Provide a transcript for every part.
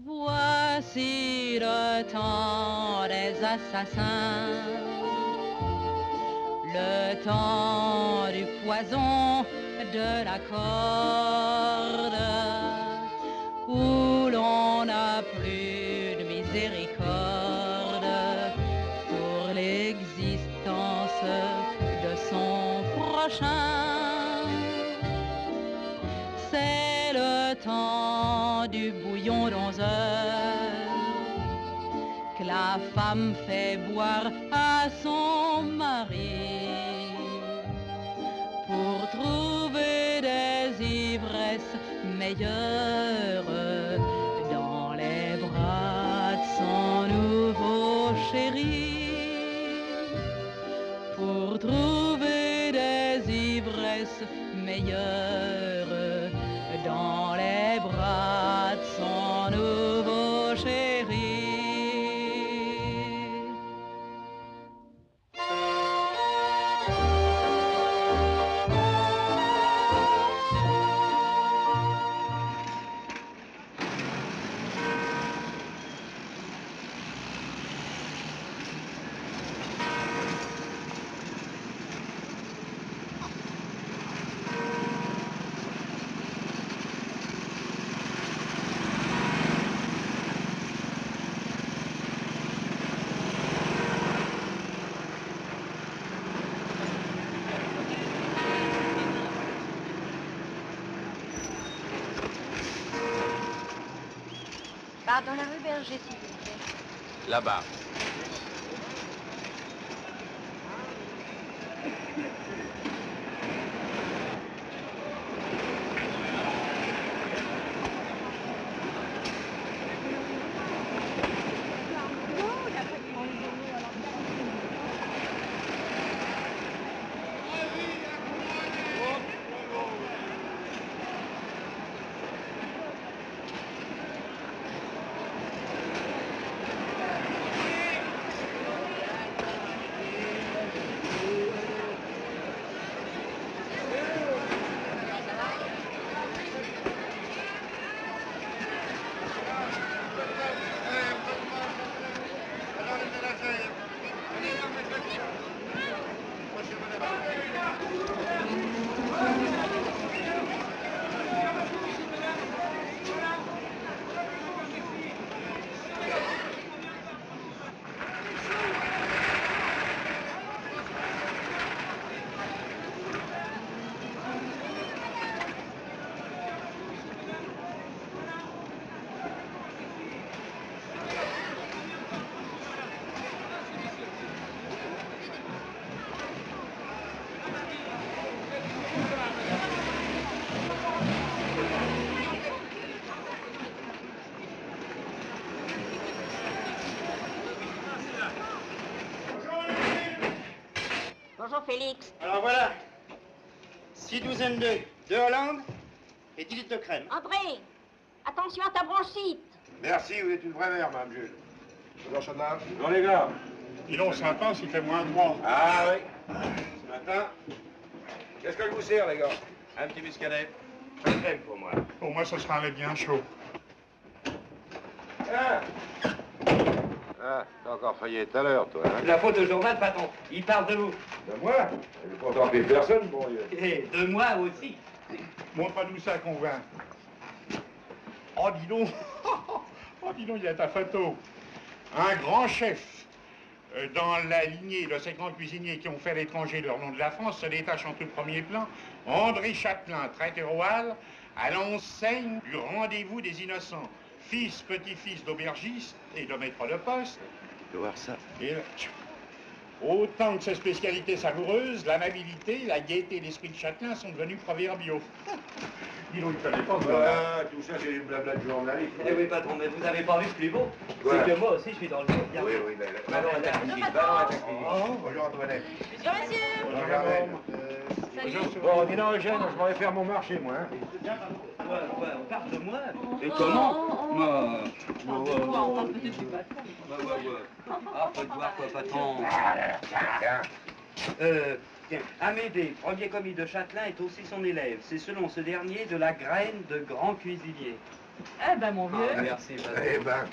Voici le temps des assassins, le temps du poison, de la corde, où l'on n'a plus de miséricorde pour l'existence de son prochain. C'est le temps du bouillon d'11 heures que la femme fait boire à son mari pour trouver des ivresses meilleures dans les bras de son nouveau chéri, pour trouver des ivresses meilleures dans les bras de son nouveau chéri. Dans la rue Berger, s'il vous plaît. Là-bas. Bonjour Félix. Alors voilà, 6 douzaines d'œufs, 2 Hollande et 10 litres de crème. André, attention à ta bronchite. Merci, vous êtes une vraie mère, madame Jules. Bonjour, Chômage. Bonjour les gars. Dis donc, ce matin, c'était moins 3. Ah oui. Ce matin, qu'est-ce que je vous sers, les gars? Un petit muscadet. Pas de crème pour moi. Pour moi, ce sera un lait bien chaud. Ah, t'as encore failli tout à l'heure, toi, hein? La faute au journal, patron. Il parle de vous. De moi? Je vais pas tromper personne, bon Dieu. Et de moi aussi. Montre-nous ça qu'on voit. Oh, dis donc. Oh, dis donc, il y a ta photo. Un grand chef. dans la lignée de ces grands cuisiniers qui ont fait à l'étranger leur nom de la France, se détache en tout premier plan André Châtelain, traiteur au Hall, à l'enseigne du rendez-vous des innocents, fils, petit-fils d'aubergiste et de maître de poste. Tu vois ça. Et là, autant que ses spécialités savoureuses, l'amabilité, la gaieté d'esprit de Châtelain sont devenus proverbiaux. Dis donc, il ne connaît pas Voilà, tout ça, c'est du blabla de journaliste. Eh oui, patron, mais vous n'avez pas vu ce plus beau? Ouais. C'est que moi aussi, je suis dans le monde. Oui, oui, mais ballon à ta cuisine, ballon à ta cuisine. Bonjour Antoinette. Bonjour, monsieur. Bonjour Germaine. Salut. Bon, dis donc Eugène, je m'en vais faire mon marché, moi. Hein. Ouais, on parle de moi. Et Oh, comment? On parle peut-être du patron. Ah, faut te voir quoi, patron. Tiens. Tiens, Amédée, premier commis de Châtelain, est aussi son élève. C'est selon ce dernier de la graine de grand cuisinier. Eh ben, mon vieux. Merci, patron. Eh ben,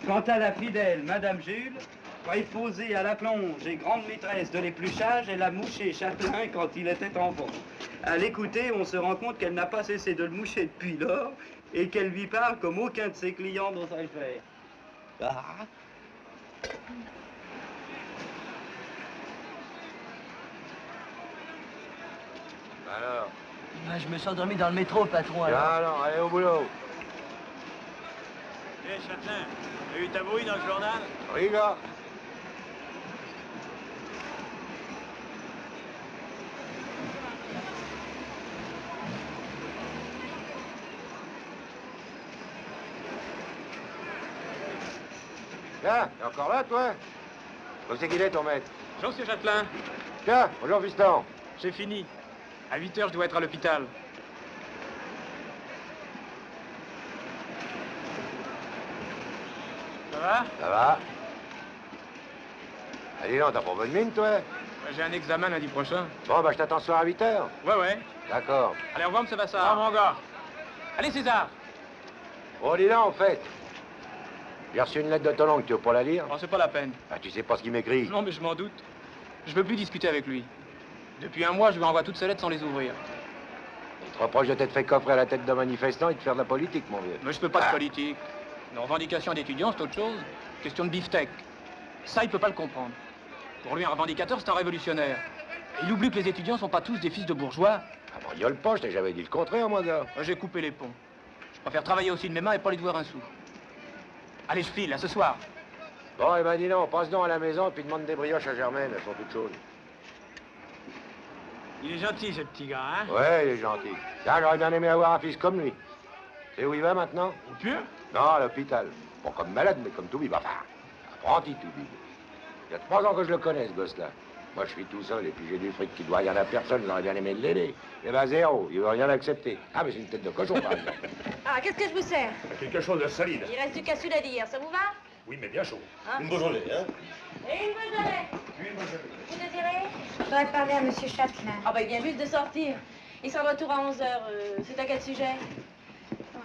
Quant à la fidèle Madame Jules, préposée à la plonge et grande maîtresse de l'épluchage, elle a mouché Châtelain quand il était enfant. À l'écouter, on se rend compte qu'elle n'a pas cessé de le moucher depuis lors et qu'elle lui parle comme aucun de ses clients n'oserait le faire. Ah. alors. Ah, je me suis endormi dans le métro, patron. Tiens, alors, allez au boulot. Eh, Châtelain, t'as eu ta brouille dans le journal? Oui, gars. Tiens, t'es encore là, toi? Où c'est qu'il est, ton maître? Bonjour, monsieur Châtelain. Tiens, bonjour, fiston. J'ai fini. À 8 h, je dois être à l'hôpital. Ça va? Ça va? Ah, dis donc, t'as pas bonne mine, toi? J'ai un examen lundi prochain. Bon, bah, je t'attends ce soir à 8 h. Ouais. D'accord. Allez, au revoir, monsieur Bassard. Au revoir, mon gars. Allez, César. Oh, dis donc, en fait. J'ai reçu une lettre de ton oncle, tu veux pas la lire? Oh, c'est pas la peine. Ah, tu sais pas ce qu'il m'écrit? Non, mais je m'en doute. Je veux plus discuter avec lui. Depuis un mois, je lui envoie toutes ses lettres sans les ouvrir. Il te reproche de t'être fait coffrer à la tête d'un manifestant et de faire de la politique, mon vieux. Mais je peux pas de politique. Une revendication d'étudiants, c'est autre chose. Question de beefsteak. Ça, il peut pas le comprendre. Pour lui, un revendicateur, c'est un révolutionnaire. Et il oublie que les étudiants sont pas tous des fils de bourgeois. Ah, bon, gueule pas, je t'ai jamais dit le contraire, moi, gars. Moi, j'ai coupé les ponts. Je préfère travailler aussi de mes mains et pas les devoir un sou. Allez, je file, à ce soir. Bon, eh ben, dis donc, passe donc à la maison et puis demande des brioches à Germaine, elles sont toutes chaudes. Il est gentil, ce petit gars, hein? Ouais, il est gentil. Tiens, j'aurais bien aimé avoir un fils comme lui. Tu sais où il va maintenant? Au pur? Non, à l'hôpital. Bon, comme malade, mais comme tout bib. Enfin, apprenti tout bib. Il y a 3 ans que je le connais, ce gosse-là. Moi, je suis tout seul, et puis j'ai du fric qui doit rien à personne, j'aurais bien aimé l'aider. Eh ben, zéro, il veut rien accepter. Ah, mais c'est une tête de cochon, par exemple. Ah, qu'est-ce que je vous sers? Quelque chose de solide. Il reste du cassoulet à dire, ça vous va? Oui, mais bien chaud. Hein? Une Beaujolais, hein? Et une Beaujolais. Une Beaujolais. Vous désirez? Je voudrais parler à Monsieur Châtelain. Ah bah il vient juste de sortir. Il sera de retour à 11 h. C'est à quel sujet? Oh,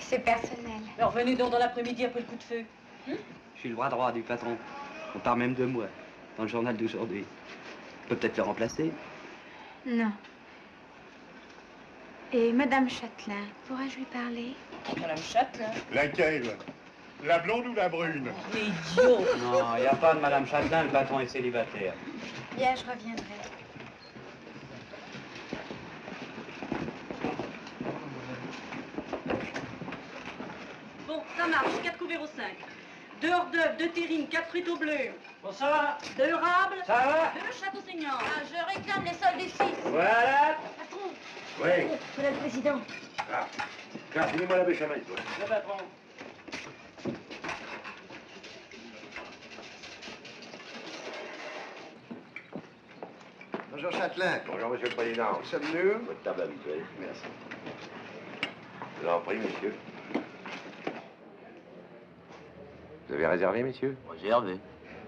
c'est personnel. Alors revenez donc dans l'après-midi après le coup de feu. Je suis le bras droit du patron. On parle même de moi, dans le journal d'aujourd'hui. Je peux peut-être le remplacer. Non. Et Madame Châtelain, pourrais-je lui parler? Madame Châtelain. Laquelle? La blonde ou la brune? Idiot. Non, il n'y a pas de Madame Châtelain, le patron est célibataire. Bien, je reviendrai. Bon, ça marche. 4 couverts au 5. 2 hors d'œuvre, 2 terrines, 4 frites au bleu. Bon, ça va? 2 rables. Ça va? 2 châteaux saignants. Ah, je réclame les soldes ici. Voilà. Patron, Oui. Monsieur le Président. Ah. Tiens, finis-moi la béchamel, toi. Le patron. Bonjour Châtelain. Bonjour, monsieur le président. Nous sommes nous. Votre table habituelle. Merci. Je vous en prie, monsieur. Vous avez réservé, messieurs? Réservé.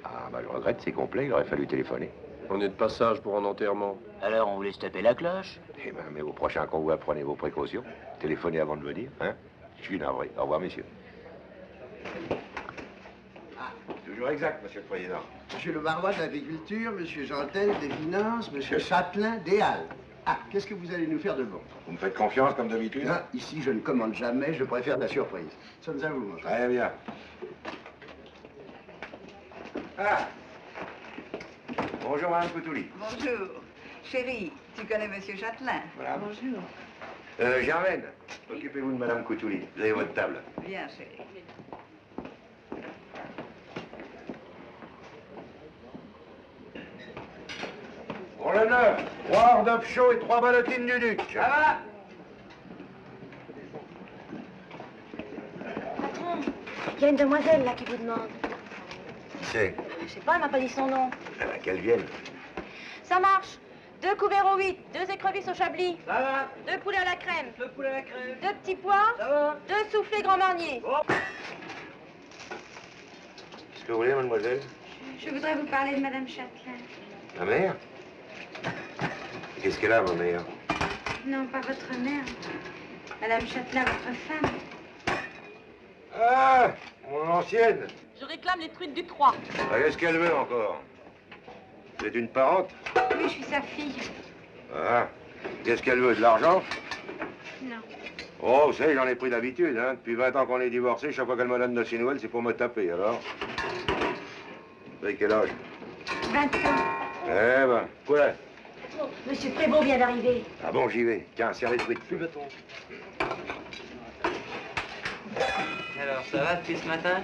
Ah, bah, je regrette, c'est complet, il aurait fallu téléphoner. On est de passage pour un enterrement. Alors, on voulait se taper la cloche. Eh ben, mais au prochain convoi, prenez vos précautions. Téléphonez avant de venir, hein? Je suis navré. Au revoir, messieurs. Ah. Toujours exact, monsieur le président. Monsieur le barois de l'agriculture, monsieur Jantel des finances, monsieur Châtelain des Halles. Ah, qu'est-ce que vous allez nous faire de bon? Vous me faites confiance comme d'habitude? Ah, ici, je ne commande jamais, je préfère la surprise. Sommes à vous, mon cher. Très bien. Ah. Bonjour, Madame Coutouli. Bonjour. Chérie, tu connais Monsieur Châtelain? Voilà. Bonjour. Germaine, occupez-vous de Madame Coutouli. Vous avez votre table. Bien, chérie. Pour le 9, 3 hors d'œuf chaud et 3 ballotines du Duc. Ça va? Patron, il y a une demoiselle là qui vous demande. Qui c'est? Je sais pas, elle m'a pas dit son nom. Qu'elle vienne. Ça marche. 2 couverts au 8, 2 écrevisses au chablis. Ça va? 2 poulets à la crème. 2 poulets à la crème. 2 petits pois. Ça va? 2 soufflés Grand Marnier. Qu'est-ce que vous voulez, mademoiselle? Je voudrais vous parler de Madame Châtelain. Ma mère? Qu'est-ce qu'elle a, ma mère? Non, pas votre mère. Madame Châtelain, votre femme. Ah, mon ancienne. Je réclame les truites du 3. Ah, qu'est-ce qu'elle veut encore? Vous êtes une parente? Oui, je suis sa fille. Ah, qu'est-ce qu'elle veut? De l'argent? Non. Oh, vous savez, j'en ai pris d'habitude, hein. Depuis 20 ans qu'on est divorcés, chaque fois qu'elle me donne de ses nouvelles, c'est pour me taper, alors. Vous avez quel âge? 20 ans. Eh ben, quoi? Monsieur Prévost vient d'arriver. Ah bon, j'y vais. Tiens, serre les truites. Plus bâton. Alors, ça va depuis ce matin?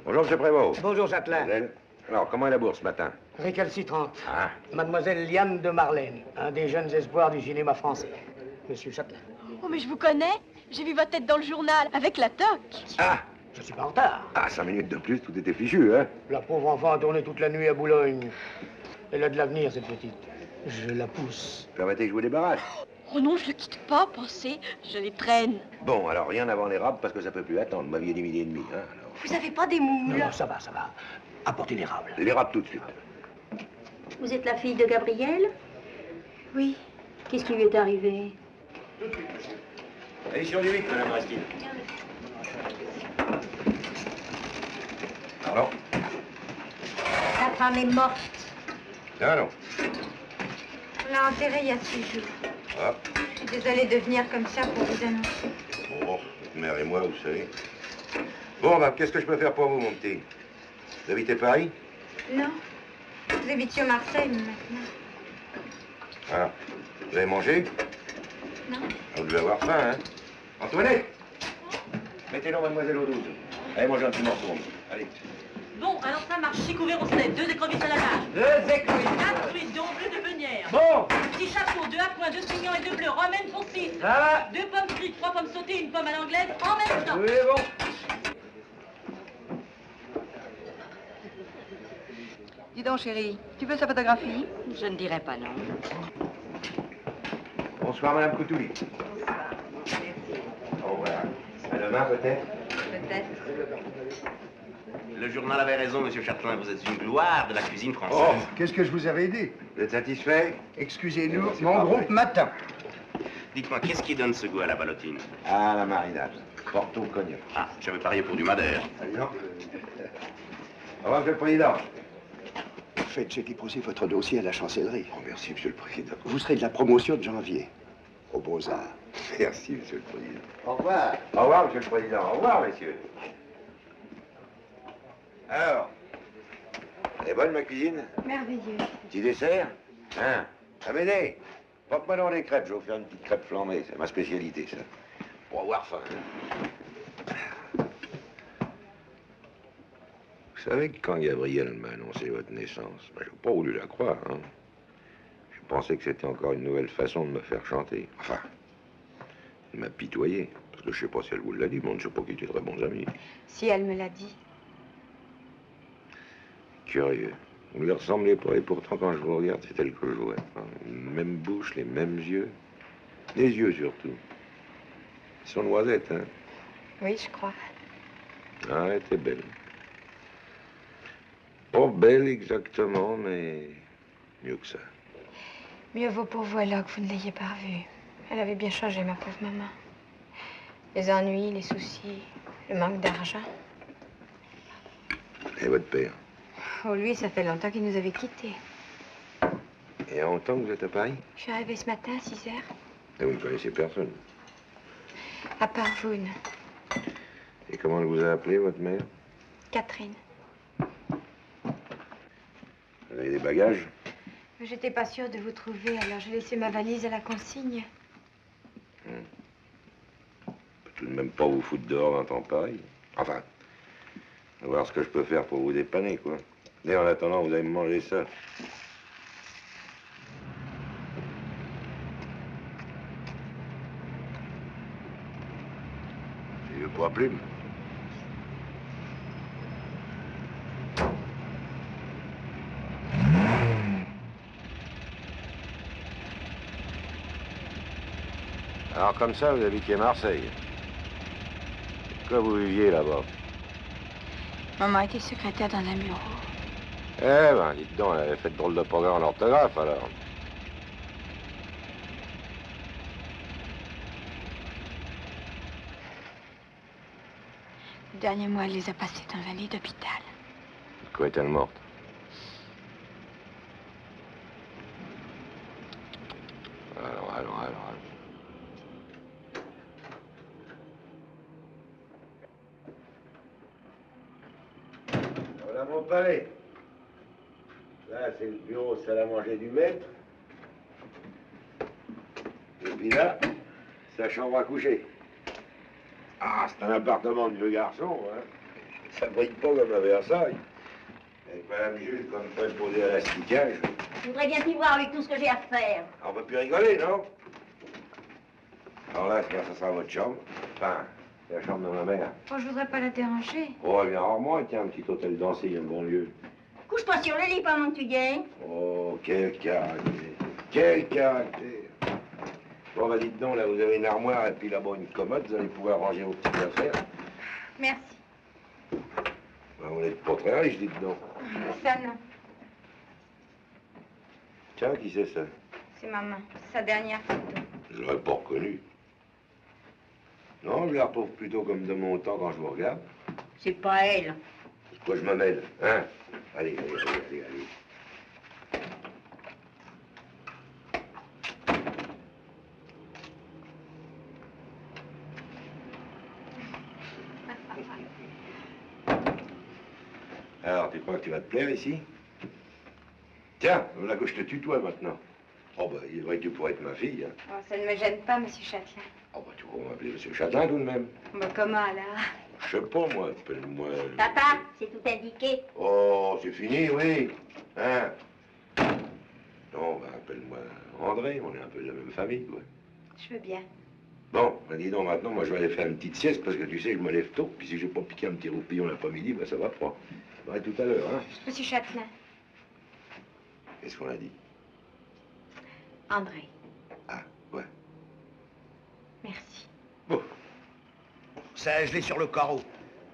Bonjour, monsieur Prévost. Bonjour, Châtelain. Mademoiselle. Alors, comment est la bourse ce matin? Récalcitrante. Ah, Mademoiselle Liane de Marlène, un des jeunes espoirs du cinéma français. Monsieur Châtelain. Oh, mais je vous connais. J'ai vu votre tête dans le journal, avec la toque. ah, Je suis pas en retard. 5 minutes de plus, tout était fichu, hein? La pauvre enfant a tourné toute la nuit à Boulogne. Elle a de l'avenir, cette petite. Je la pousse. Permettez que je vous débarrasse. Oh non, je le quitte pas, pensez. Je les traîne. Bon, alors rien avant les râpes, parce que ça peut plus attendre. Vous m'aviez dit 12h30, hein, alors. Vous avez pas des moules? Non, ça va, ça va. Apportez l'érable. Les râpes tout de suite. Vous êtes la fille de Gabriel? Oui. Qu'est-ce qui lui est arrivé? Allez sur du 8, madame Rastine. Pardon? Sa femme est morte. Ah non. On l'a enterrée il y a 6 jours. Ah. Je suis désolée de venir comme ça pour vous annoncer. Bon, mère et moi, vous savez. Bon, ben, qu'est-ce que je peux faire pour vous, mon petit? Vous habitez Paris? Non. Vous habitez sur Marseille maintenant. Ah. Vous avez mangé? Non. Vous devez avoir faim, hein? Antoinette! Mettez-le, mademoiselle, aux 12. Allez, mangez un petit morceau. Allez. Bon, alors ça marche. 6 couverts au 7, 2 écrevisses à la nage. 2 écrevisses. 4 truites, 2 en bleu de Beunière. Bon. Petit chapeau, 2 à point, 2 pignons et 2 bleus. Romaine pour 6. Ça va? 2 pommes frites, 3 pommes sautées, 1 pomme à l'anglaise en même temps. Oui, bon. Dis donc, chérie, tu veux sa photographie? Je ne dirais pas non. Bonsoir, madame Coutouli. Au revoir. À demain, peut-être? Peut-être. Le journal avait raison, monsieur Châtelain. Vous êtes une gloire de la cuisine française. Oh, qu'est-ce que je vous avais dit? Vous êtes satisfait? Excusez-nous, C'est mon pas groupe vrai. m'attend. Dites-moi, qu'est-ce qui donne ce goût à la ballotine? Ah, la marinade. Porto cognac. Ah, j'avais parié pour du Madère. Non. Au revoir, monsieur le président. Faites, j'ai déposé votre dossier à la chancellerie. Oh, merci, monsieur le président. Vous serez de la promotion de janvier, aux Beaux-Arts. Merci, monsieur le président. Au revoir. Au revoir, monsieur le président. Au revoir, messieurs. Alors, elle est bonne, ma cuisine? Merveilleux. Petit dessert? Hein? Amédée, porte-moi dans les crêpes. Je vais vous faire une petite crêpe flambée. C'est ma spécialité, ça. Pour avoir faim. Vous savez que quand Gabriel m'a annoncé votre naissance, ben, je n'ai pas voulu la croire, hein. Je pensais que c'était encore une nouvelle façon de me faire chanter. Enfin, de m'apitoyer. Parce que je sais pas si elle vous l'a dit, mais on ne sait pas qu'ils étaient très bons amis. Si elle me l'a dit. Curieux. Vous ne lui ressemblez pas, et pourtant, quand je vous regarde, c'est elle que je vois. Hein. Même bouche, les mêmes yeux. Les yeux, surtout. Ils sont noisettes, hein. Oui, je crois. Ah, elle était belle. Pas belle exactement, mais mieux que ça. Mieux vaut pour vous alors que vous ne l'ayez pas revue. Elle avait bien changé, ma pauvre maman. Les ennuis, les soucis, le manque d'argent. Et votre père? Oh, lui, ça fait longtemps qu'il nous avait quittés. Et il y a longtemps que vous êtes à Paris? Je suis arrivée ce matin à 6 heures. Et vous ne connaissez personne? À part vous, Et comment elle vous a appelé, votre mère? Catherine. Vous avez des bagages? J'étais pas sûre de vous trouver, alors j'ai laissé ma valise à la consigne. On peut tout de même pas vous foutre dehors d'un temps pareil. Enfin, on va voir ce que je peux faire pour vous dépanner, quoi. Mais en attendant, vous allez me manger ça. C'est le poids plume. Alors comme ça, vous habitiez Marseille. Quoi vous viviez là-bas? Maman était secrétaire dans un bureau. Eh ben, dites donc, elle avait fait de drôle de programme en orthographe, alors. Le dernier mois, elle les a passés dans un lit d'hôpital. De quoi est-elle morte? Alors. Voilà mon palais. Là, c'est le bureau salle à manger du maître. Et puis là, sa chambre à coucher. Ah, c'est un appartement de vieux garçon, hein. Ça brille pas comme à Versailles. Avec Madame Jules, comme préposée à l'asticage. Je voudrais bien t'y voir avec tout ce que j'ai à faire. On peut plus rigoler, non? Alors là, ça sera votre chambre. Enfin, c'est la chambre de ma mère. Oh, je voudrais pas la déranger. Oh, elle vient rarement, tiens, un petit hôtel dansé, un bon lieu. Couche-toi sur le lit pendant que tu gagnes. Oh, quel caractère. Quel caractère. Bon, bah dites donc, là, vous avez une armoire et puis là-bas une commode, vous allez pouvoir ranger vos petites affaires. Merci. Bah, vous n'êtes pas très riche, dites donc. Ça, non. Tiens, qui c'est ça? C'est maman. Sa dernière photo. Je l'aurais pas reconnu. Non, je la retrouve plutôt comme de mon temps quand je vous regarde. C'est pas elle. C'est quoi je me mêle, hein? Allez. Alors, tu crois que tu vas te plaire ici? Tiens, voilà que je te tutoie maintenant. Oh, bah, il est vrai que tu pourrais être ma fille, hein. Oh, ça ne me gêne pas, monsieur Châtelain. Oh, bah, tu pourrais m'appeler Monsieur Châtelain, tout de même. Bah, comment, alors? Je sais pas, moi, appelle-moi... Papa, c'est tout indiqué. Oh, c'est fini, oui. Hein? Non, bah, appelle-moi André, on est un peu de la même famille, quoi. Je veux bien. Bon, bah, dis donc, maintenant, moi, je vais aller faire une petite sieste, parce que tu sais, je me lève tôt, puis si j'ai pas piqué un petit roupillon l'après-midi, bah, ça va pas. À tout à l'heure, hein? Monsieur Châtelain. Qu'est-ce qu'on a dit? André. Ah, ouais. Merci. Bon. Ça a gelé sur le carreau.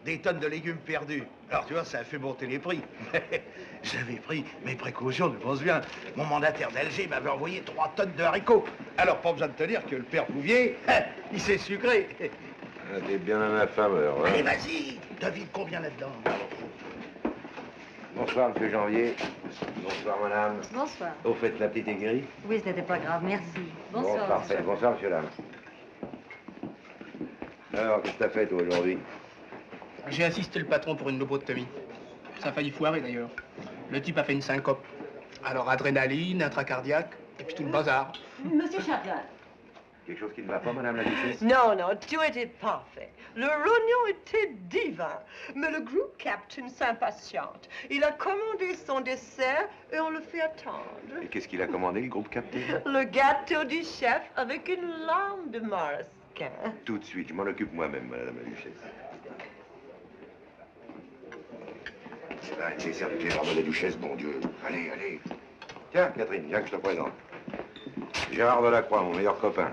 Des tonnes de légumes perdus. Alors, tu vois, ça a fait monter les prix. J'avais pris mes précautions, je pense bien. Mon mandataire d'Alger m'avait envoyé 3 tonnes de haricots. Alors, pas besoin de te dire que le père Bouvier, il s'est sucré. Ah, t'es bien un affameur, hein? Allez, vas-y, devine combien là-dedans. Bonsoir, monsieur Janvier. Bonsoir, madame. Bonsoir. Au fait, la petite aigrie? Oui, ce n'était pas grave, merci. Bonsoir. Bon, parfait. Bonsoir, monsieur Lame. Alors, qu'est-ce que t'as fait, toi, aujourd'hui? J'ai assisté le patron pour une lobotomie. Ça a failli foirer, d'ailleurs. Le type a fait une syncope. Alors, adrénaline, intracardiaque, et puis tout le bazar. Monsieur Châtelain. Quelque chose qui ne va pas, madame la duchesse? Non, tout était parfait. Le rognon était divin. Mais le groupe captain s'impatiente. Il a commandé son dessert et on le fait attendre. Et qu'est-ce qu'il a commandé, le groupe capté? Le gâteau du chef avec une lame de marasquin. Tout de suite, je m'en occupe moi-même, madame la duchesse. C'est ça avec les robes de la duchesse, bon Dieu. Allez. Tiens, Catherine, viens que je te présente. Gérard Delacroix, mon meilleur copain.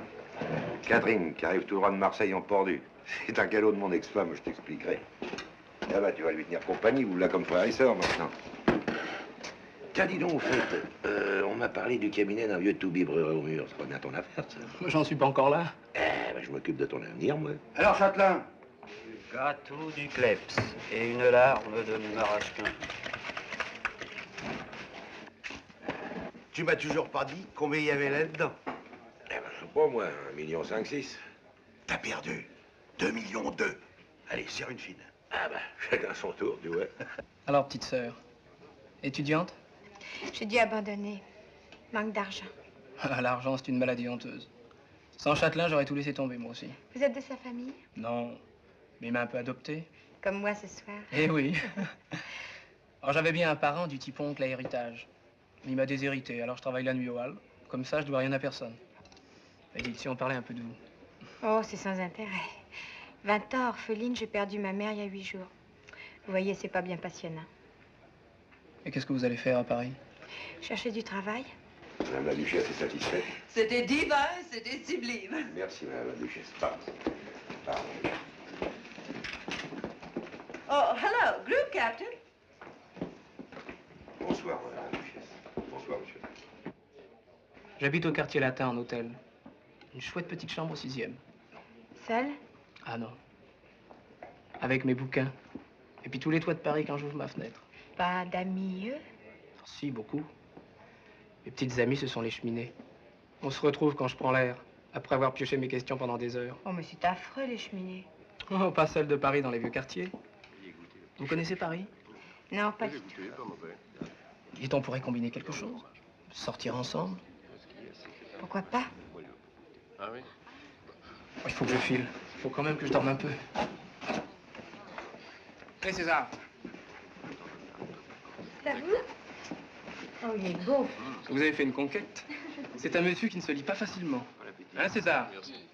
Catherine, qui arrive tout droit de Marseille en Pordu. C'est un galop de mon ex-femme, je t'expliquerai. Ah bah, tu vas lui tenir compagnie, vous là comme frère et sœur maintenant. Tiens, dis donc, au fait, on m'a parlé du cabinet d'un vieux tout-bibreur au mur. C'est pas bien ton affaire, ça. J'en suis pas encore là. Eh ben, je m'occupe de ton avenir, moi. Alors, Châtelain? Gâteau du Kleps et une larme de marasquin. Tu m'as toujours pas dit combien il y avait là-dedans. Eh ben, je sais pas, moi, 1,5 million, 6. T'as perdu. 2,2 millions. Allez, serre une fine. Ah bah, chacun son tour, tu vois. Alors, petite sœur, étudiante? J'ai dû abandonner. Manque d'argent. L'argent, c'est une maladie honteuse. Sans Châtelain, j'aurais tout laissé tomber, moi aussi. Vous êtes de sa famille? Non, mais il m'a un peu adopté. Comme moi ce soir. Eh oui. Alors j'avais bien un parent du type oncle à héritage. Il m'a déshérité, alors je travaille la nuit au hall. Comme ça, je dois rien à personne. Et dites, si on parlait un peu de vous. Oh, c'est sans intérêt. 20 ans, orpheline, j'ai perdu ma mère il y a 8 jours. Vous voyez, c'est pas bien passionnant. Et qu'est-ce que vous allez faire à Paris? Chercher du travail. Madame la Duchesse est satisfaite? C'était divin, c'était sublime. Merci, Madame la Duchesse. Pardon. Pardon. Oh, hello, group captain. Bonsoir, Madame la Duchesse. Bonsoir, monsieur. J'habite au quartier latin, en hôtel. Une chouette petite chambre au 6e. Seule? Ah non. Avec mes bouquins. Et puis tous les toits de Paris quand j'ouvre ma fenêtre. Pas d'amis, eux? Si, beaucoup. Mes petites amies, ce sont les cheminées. On se retrouve quand je prends l'air, après avoir pioché mes questions pendant des heures. Oh, mais c'est affreux, les cheminées. Oh, pas celles de Paris dans les vieux quartiers. Vous connaissez Paris? Non, pas du tout. Dites, on pourrait combiner quelque chose? Sortir ensemble? Pourquoi pas? Ah oui? Oh, il faut que je file. Il faut quand même que je dorme un peu. Hé, César. C'est à vous? Oh, il est beau. Vous avez fait une conquête. C'est un monsieur qui ne se lit pas facilement. Hein, César? Merci.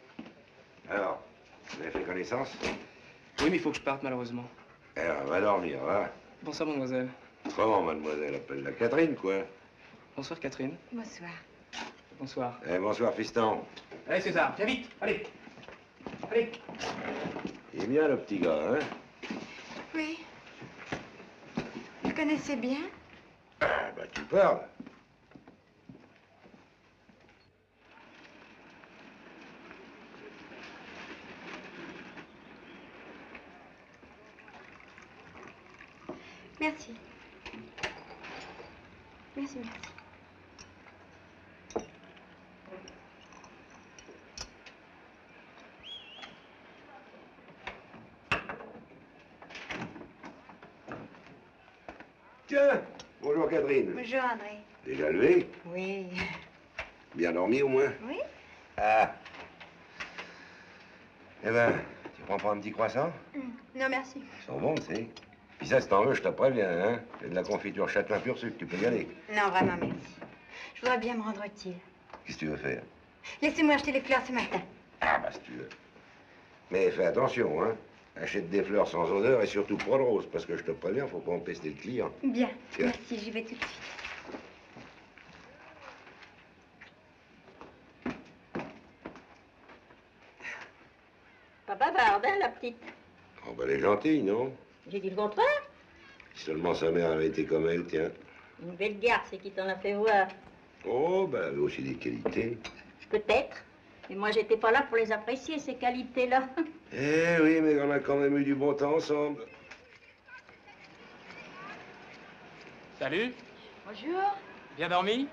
Alors, vous avez fait connaissance? Oui, mais il faut que je parte, malheureusement. Alors, va dormir, va. Bonsoir, mademoiselle. Comment, mademoiselle? Appelle-la Catherine, quoi. Bonsoir, Catherine. Bonsoir. Bonsoir. Eh, bonsoir, fiston. Allez, César, viens vite. Allez. Allez. Il est bien, le petit gars, hein? Oui. Vous le connaissez bien? Ah, bah, tu parles. Merci. Merci, merci. Tiens, bonjour, Catherine. Bonjour, André. Déjà levé? Oui. Bien dormi, au moins? Oui? Ah. Eh ben, tu prends pas un petit croissant? Non, merci. Ils sont bons, tu sais. Puis ça, si t'en veux, je te préviens, hein. C'est de la confiture Châtelain pur sucre, tu peux y aller. Non, vraiment, merci. Je voudrais bien me rendre utile. Qu'est-ce que tu veux faire? Laissez-moi acheter les fleurs ce matin. Ah, bah, si tu veux. Mais fais attention, hein. Achète des fleurs sans odeur et surtout pas de roses, parce que je te préviens, faut pas empester le client. Bien, Tiens. merci, j'y vais tout de suite. Pas bavarde, hein, la petite? Oh, bah, elle est gentille, non? J'ai dit le contraire. Si seulement sa mère avait été comme elle, tiens. Une belle garce, c'est qui t'en a fait voir. Oh, bah, elle avait aussi des qualités. Peut-être. Mais moi, j'étais pas là pour les apprécier, ces qualités-là. Eh oui, mais on a quand même eu du bon temps ensemble. Salut. Bonjour. Bien dormi?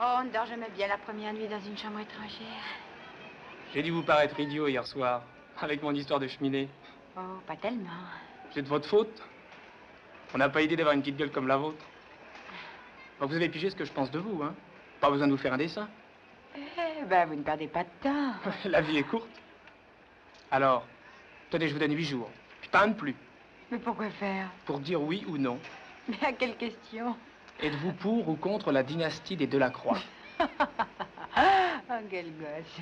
Oh, on ne dort jamais bien la première nuit dans une chambre étrangère. J'ai dû vous paraître idiot hier soir, avec mon histoire de cheminée. Oh, pas tellement. C'est de votre faute. On n'a pas idée d'avoir une petite gueule comme la vôtre. Bon, vous avez pigé ce que je pense de vous, hein? Pas besoin de vous faire un dessin. Eh ben, vous ne perdez pas de temps. La vie est courte. Alors, tenez, je vous donne 8 jours. Puis pas un de plus. Mais pourquoi faire? Pour dire oui ou non. Mais à quelle question? Êtes-vous pour ou contre la dynastie des Delacroix? Oh, quel gosse.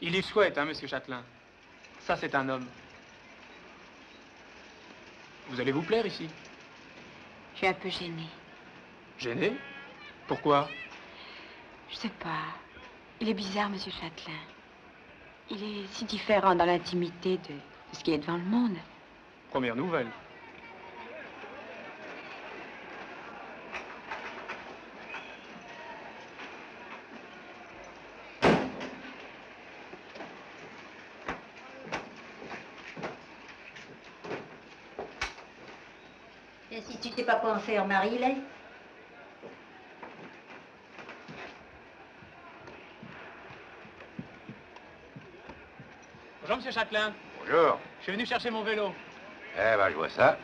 Il est chouette, hein, monsieur Châtelain? Ça, c'est un homme. Vous allez vous plaire ici? Je suis un peu gênée. Gêné? Pourquoi? Je sais pas. Il est bizarre, monsieur Châtelain. Il est si différent dans l'intimité de ce qu'il est devant le monde. Première nouvelle. Et si tu t'es pas pensé en Marie-Lay? Bonjour, monsieur Châtelain. Bonjour. Je suis venu chercher mon vélo. Eh ben, je vois ça.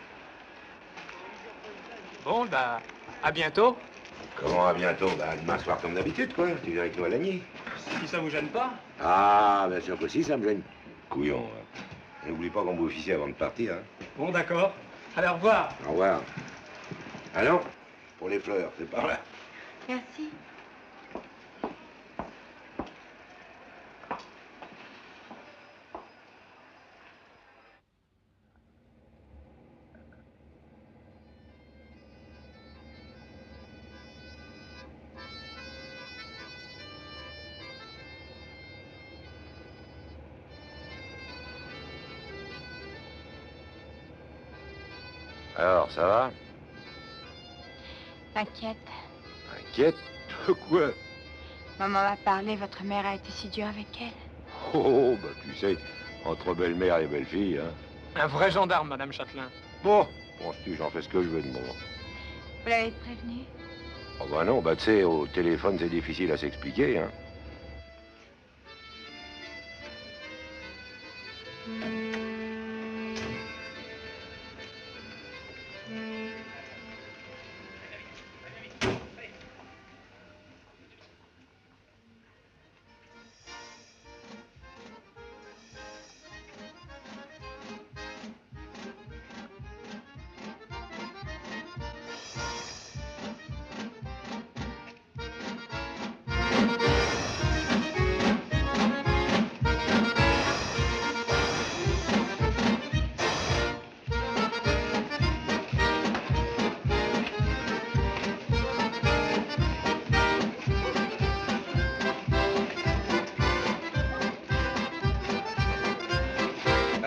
Bon, bah, à bientôt. Comment à bientôt? Bah, demain soir comme d'habitude, quoi. Tu viens avec nous à Lagny. Si ça vous gêne pas. Ah, bien sûr que si, ça me gêne. Couillon. Hein. N'oublie pas qu'on vous officie avant de partir. Hein. Bon, d'accord. Allez, au revoir. Au revoir. Allons, pour les fleurs, c'est par là. Merci. Alors, ça va? T'inquiète. Inquiète? De quoi? Maman m'a parlé, votre mère a été si dure avec elle. Oh, bah tu sais, entre belle-mère et belle-fille, hein. Un vrai gendarme, Madame Châtelain. Bon, penses-tu, j'en fais ce que je veux de moi. Vous l'avez prévenu? Oh bah non, bah tu sais, au téléphone, c'est difficile à s'expliquer, hein.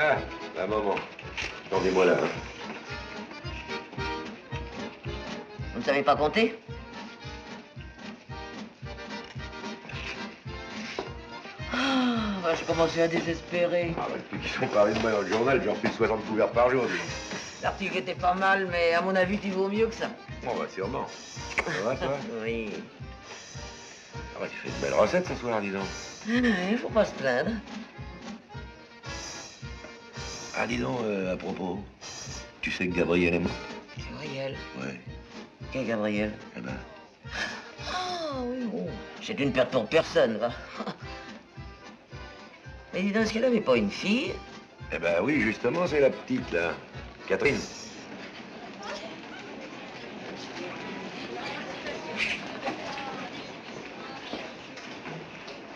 Ah, la maman. Attendez-moi là, hein. Vous ne savez pas compter? Ah, je commençais à désespérer. Ah, bah, depuis qu'ils sont parlé de moi dans le journal, j'en fais 60 couverts par jour, dis. L'article était pas mal, mais à mon avis, tu vaux mieux que ça. Bon, bah, sûrement. Ça va, toi? Oui. Ah, bah, tu fais de belles recettes ce soir, dis donc. Il faut pas se plaindre. Ah, dis donc, à propos, tu sais que Gabriel est mort? Gabriel? Ouais. Quel Gabriel? Eh ben... Ah, oui, bon. C'est une perte pour personne, va. Mais dis donc, est-ce qu'elle avait pas une fille? Eh ben oui, justement, c'est la petite, là. Catherine.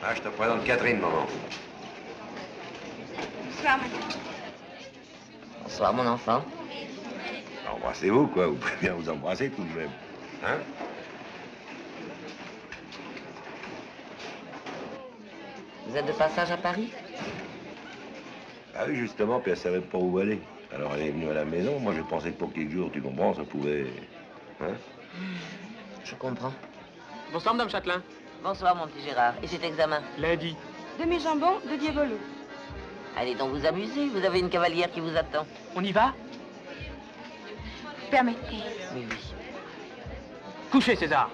Ah, je te présente Catherine, maman. Bonsoir, madame. Bonsoir, mon enfant. Embrassez-vous, quoi. Vous pouvez bien vous embrasser tout de même. Hein? Vous êtes de passage à Paris? Ah oui, justement, puis elle savait pas où aller. Alors elle est venue à la maison. Moi, je pensais que pour quelques jours, tu comprends, ça pouvait... Hein? Je comprends. Bonsoir, Madame Châtelain. Bonsoir, mon petit Gérard. Et cet examen? Lundi. Demi-jambon de diabolo. Allez donc vous amuser, vous avez une cavalière qui vous attend. On y va? Permettez. Oui, oui. Couchez, César.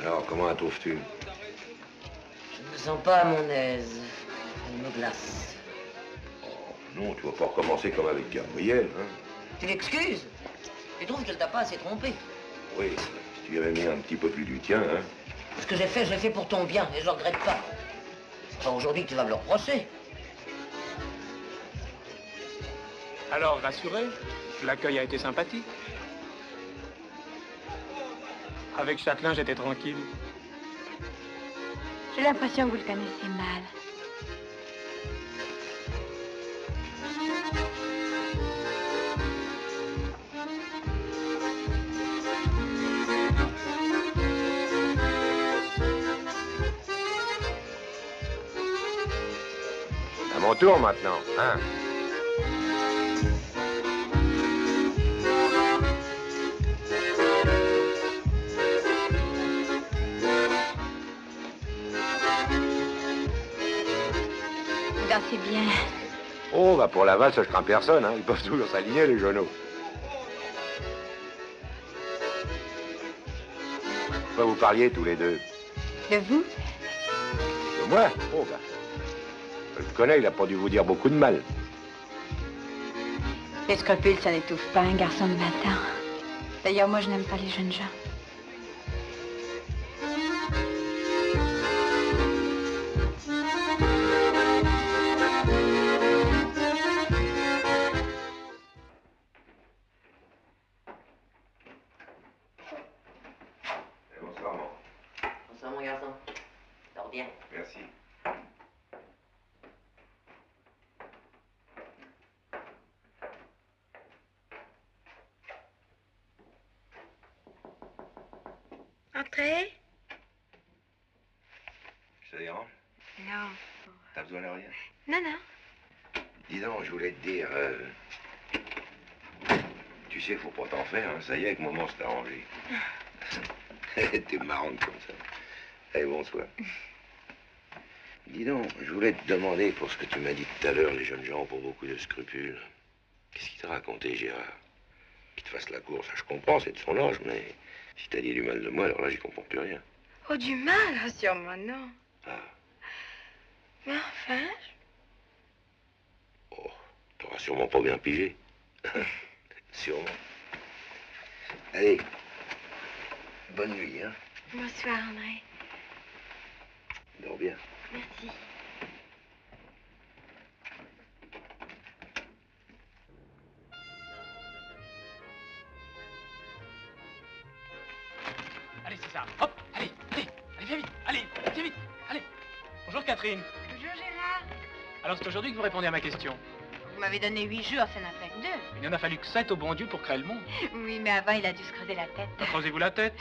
Alors, comment la trouves-tu? Je ne me sens pas à mon aise. Elle me glace. Non, tu vas pas recommencer comme avec Gabriel, hein? Tu l'excuses? Tu trouves qu'elle t'a pas assez trompé? Oui, si tu y avais mis un petit peu plus du tien, hein? Ce que j'ai fait, je l'ai fait pour ton bien, et je le regrette pas. C'est pas aujourd'hui que tu vas me le reprocher. Alors, rassuré, l'accueil a été sympathique. Avec Châtelain, j'étais tranquille. J'ai l'impression que vous le connaissez mal. À mon tour maintenant, hein? Dansez bien. Oh, bah pour la valse, je crains personne, hein. Ils peuvent toujours s'aligner, les genoux. quoi vous parliez tous les deux? De vous? De moi? Oh, bah. Je le connais, il a pas dû vous dire beaucoup de mal. Les scrupules, ça n'étouffe pas un garçon de 20 ans. D'ailleurs, moi, je n'aime pas les jeunes gens. Bonsoir, maman. Bonsoir, mon garçon. Dors bien. Merci. Entrez? Je te dérange? Non. T'as besoin de rien? Non, non. Dis donc, je voulais te dire... Tu sais, faut pas t'en faire, hein. Ça y est, avec maman, c'est arrangé. T'es marrante comme ça. Allez, bonsoir. Dis donc, je voulais te demander, pour ce que tu m'as dit tout à l'heure, les jeunes gens ont pas beaucoup de scrupules. Qu'est-ce qu'il t'a raconté, Gérard? Qu'il te fasse la course, je comprends, c'est de son âge, mais si t'as dit du mal de moi, alors là, j'y comprends plus rien. Oh, du mal? Sûrement non. Ah. Mais enfin... T'auras sûrement pas bien pigé. Sûrement. Allez. Bonne nuit, hein. Bonsoir, André. Dors bien. Merci. Allez, César, hop, allez, viens vite, allez, viens vite, allez. Bonjour, Catherine. Bonjour, Gérard. Alors, c'est aujourd'hui que vous répondez à ma question. Vous m'avez donné 8 jours, ça n'en fait que 2. Il en a fallu que 7 au bon Dieu pour créer le monde. Oui, mais avant, il a dû se creuser la tête. Creusez-vous la tête?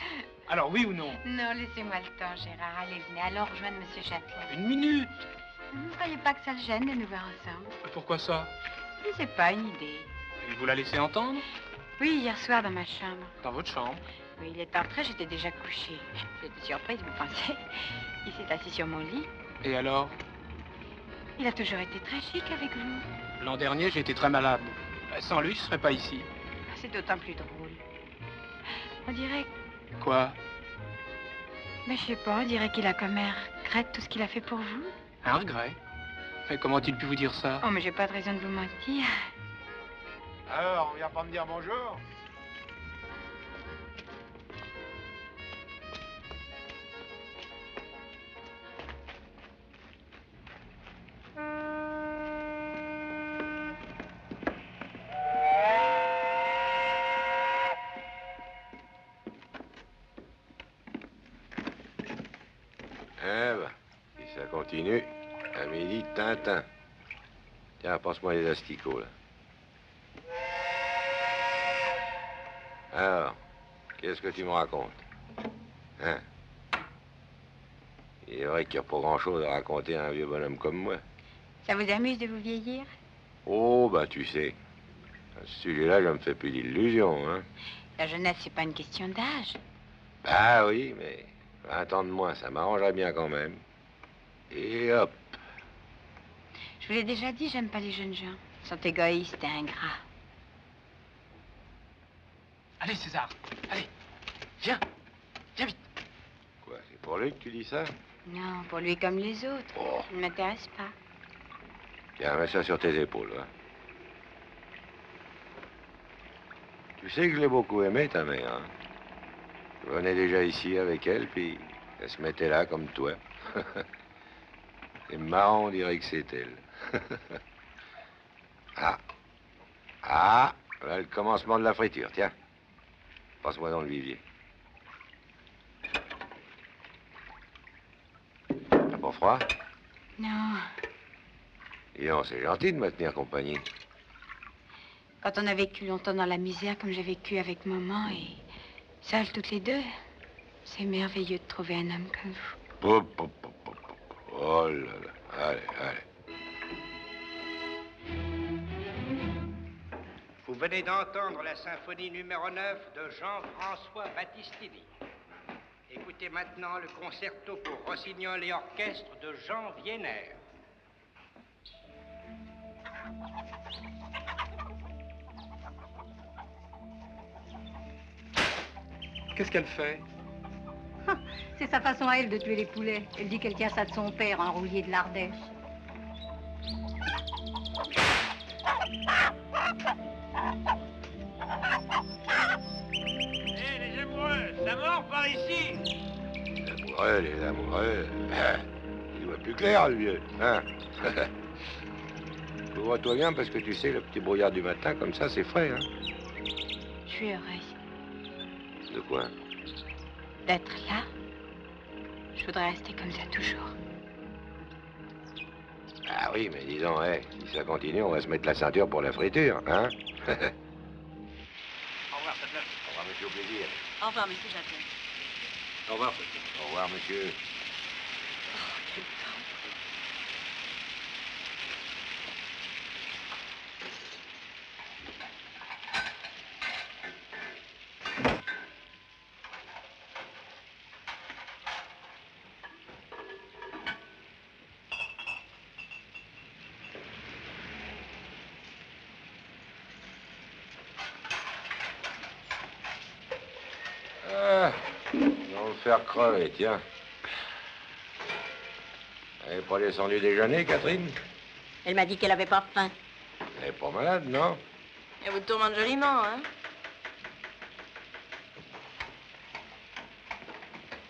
Alors, oui ou non? Non, laissez-moi le temps, Gérard. Allez, venez, allons rejoindre M. Châtelain. Une minute. Vous ne croyez pas que ça le gêne de nous voir ensemble? Pourquoi ça? Je ne sais pas, une idée. Il vous l'a laissé entendre? Oui, hier soir dans ma chambre. Dans votre chambre? Oui, il est entré, j'étais déjà couchée. J'étais surprise, vous pensez. Il s'est assis sur mon lit. Et alors? Il a toujours été très chic avec vous. L'an dernier, j'ai été très malade. Sans lui, je ne serais pas ici. C'est d'autant plus drôle. On dirait... Quoi? Mais je sais pas, on dirait qu'il a comme un regret de tout ce qu'il a fait pour vous. Un regret? Mais comment a-t-il pu vous dire ça? Oh, mais j'ai pas de raison de vous mentir. Alors, on vient pas me dire bonjour? Si ça continue, à midi, Tintin. Tiens, passe-moi les asticots, là. Alors, qu'est-ce que tu me racontes? Hein? Il est vrai qu'il n'y a pas grand-chose à raconter à un vieux bonhomme comme moi. Ça vous amuse de vous vieillir? Oh, bah, tu sais, à ce sujet-là, je me fais plus d'illusions, hein. La jeunesse, c'est pas une question d'âge. Bah oui, mais 20 ans de moins, ça m'arrangerait bien quand même. Et hop. Je vous l'ai déjà dit, j'aime pas les jeunes gens. Ils sont égoïstes et ingrats. Allez, César, allez, viens, viens vite. Quoi, c'est pour lui que tu dis ça? Non, pour lui comme les autres. Oh. Il ne m'intéresse pas. Tiens, mets ça sur tes épaules, va. Tu sais que je l'ai beaucoup aimé, ta mère, hein? Je venais déjà ici avec elle, puis elle se mettait là, comme toi. C'est marrant, on dirait que c'est elle. Ah. Ah, voilà le commencement de la friture, tiens. Passe-moi dans le vivier. T'as pas froid? Non. Et non, c'est gentil de me tenir compagnie. Quand on a vécu longtemps dans la misère, comme j'ai vécu avec maman, et seules toutes les deux, c'est merveilleux de trouver un homme comme vous. Oh là là, allez, allez. Vous venez d'entendre la symphonie numéro 9 de Jean-François Battistini. Écoutez maintenant le concerto pour rossignol et orchestre de Jean Wiener. Qu'est-ce qu'elle fait? C'est sa façon à elle de tuer les poulets. Elle dit qu'elle tient ça de son père, un roulier de l'Ardèche. Hé, les amoureux, ça mord par ici. Les amoureux. Il voit plus clair, le vieux. Hein? Ouvre-toi bien parce que tu sais, le petit brouillard du matin, comme ça, c'est frais. Hein? Je suis heureuse De quoi? d'être là. Je voudrais rester comme ça toujours. Ah oui, mais disons, si ça continue, on va se mettre la ceinture pour la friture, hein? Au revoir, Châtelain. Au revoir, monsieur, au plaisir. Au revoir, monsieur Châtelain. Au revoir, petit. Au revoir, monsieur. On va me faire crever, tiens. Elle n'est pas descendue déjeuner, Catherine? Elle m'a dit qu'elle avait pas faim. Elle n'est pas malade, non? Elle vous tourmente joliment, hein?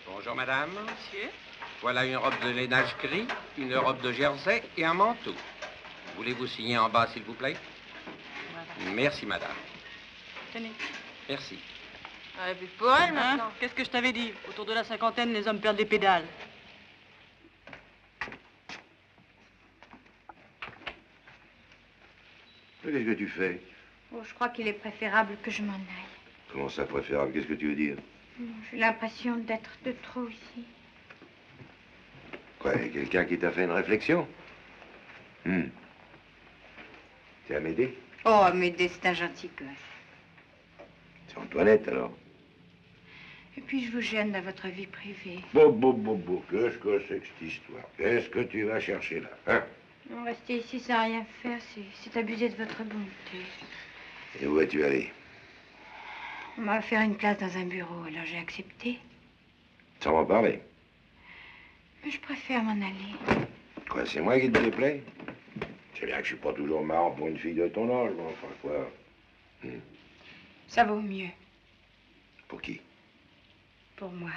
Bonjour, madame. Monsieur? Voilà une robe de lainage gris, une robe de jersey et un manteau. Voulez-vous signer en bas, s'il vous plaît? Voilà. Merci, madame. Tenez. Merci. Et puis pour elle, maintenant. Qu'est-ce que je t'avais dit? Autour de la cinquantaine, les hommes perdent les pédales. Qu'est-ce que tu fais? Oh, je crois qu'il est préférable que je m'en aille. Comment ça, préférable? Qu'est-ce que tu veux dire? J'ai l'impression d'être de trop ici. Quoi, quelqu'un qui t'a fait une réflexion? C'est Amédée? Oh, Amédée, c'est un gentil gosse. C'est Antoinette, alors? Et puis, je vous gêne dans votre vie privée. Bon, qu'est-ce que c'est que cette histoire? Qu'est-ce que tu vas chercher là, hein? Non, rester ici sans rien faire, c'est abuser de votre bonté. Et où vas-tu aller? On m'a offert une place dans un bureau, alors j'ai accepté. Sans m'en parler. Mais je préfère m'en aller. Quoi, c'est moi qui te déplaît? C'est bien que je suis pas toujours marrant pour une fille de ton âge, mais enfin, quoi? Ça vaut mieux. Pour qui? Pour moi.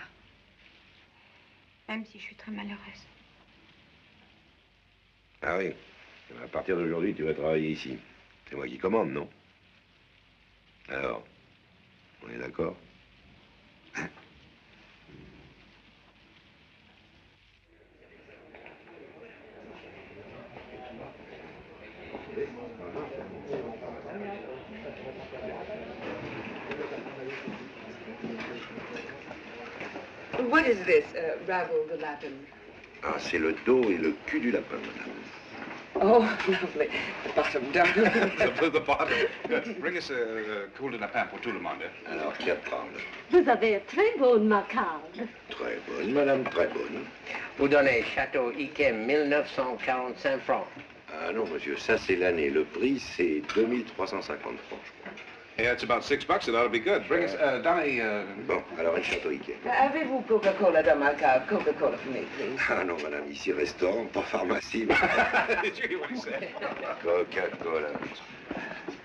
Même si je suis très malheureuse. Ah oui. À partir d'aujourd'hui, tu vas travailler ici. C'est moi qui commande, non? Alors, on est d'accord? What is this, Ravel the Lapin? Ah, c'est le dos et le cul du lapin, madame. Oh, lovely. The bottom, darling. The bottom. Bring us a cool de lapin pour tout le monde. Alors, 4 pounds. Vous avez une très bonne macabre. Très bonne, madame, très bonne. Vous donnez Château Yquem 1945 francs. Ah non, monsieur, ça c'est l'année. Le prix, c'est 2350 francs, je crois. Yeah, it's about $6. It ought to be good. Bring us, Donny, Bon, alors un Château Yquem. Avez-vous Coca-Cola dans ma cave? Coca-Cola for me, please. Ah non, madame, ici restaurant, pas pharmacie. Gee, what do you say? Coca-Cola.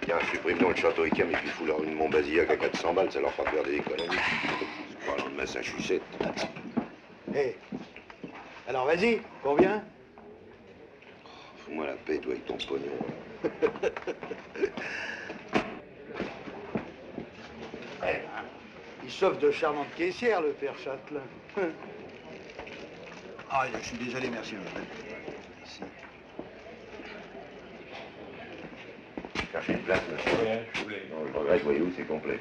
Tiens, supprime donc le Château Yquem et puis fous-leur une Montbazillac à 400 balles, ça leur fera faire des économies. Parlant de Massachusetts. Hé, alors vas-y, combien? Fous-moi la paix, toi, avec ton pognon. Il s'offre de charmantes caissières, le père Châtelain. Ah, je suis désolé, merci, madame. Ici. Cherchez une place, monsieur. Non, je regrette, voyez-vous, c'est complet.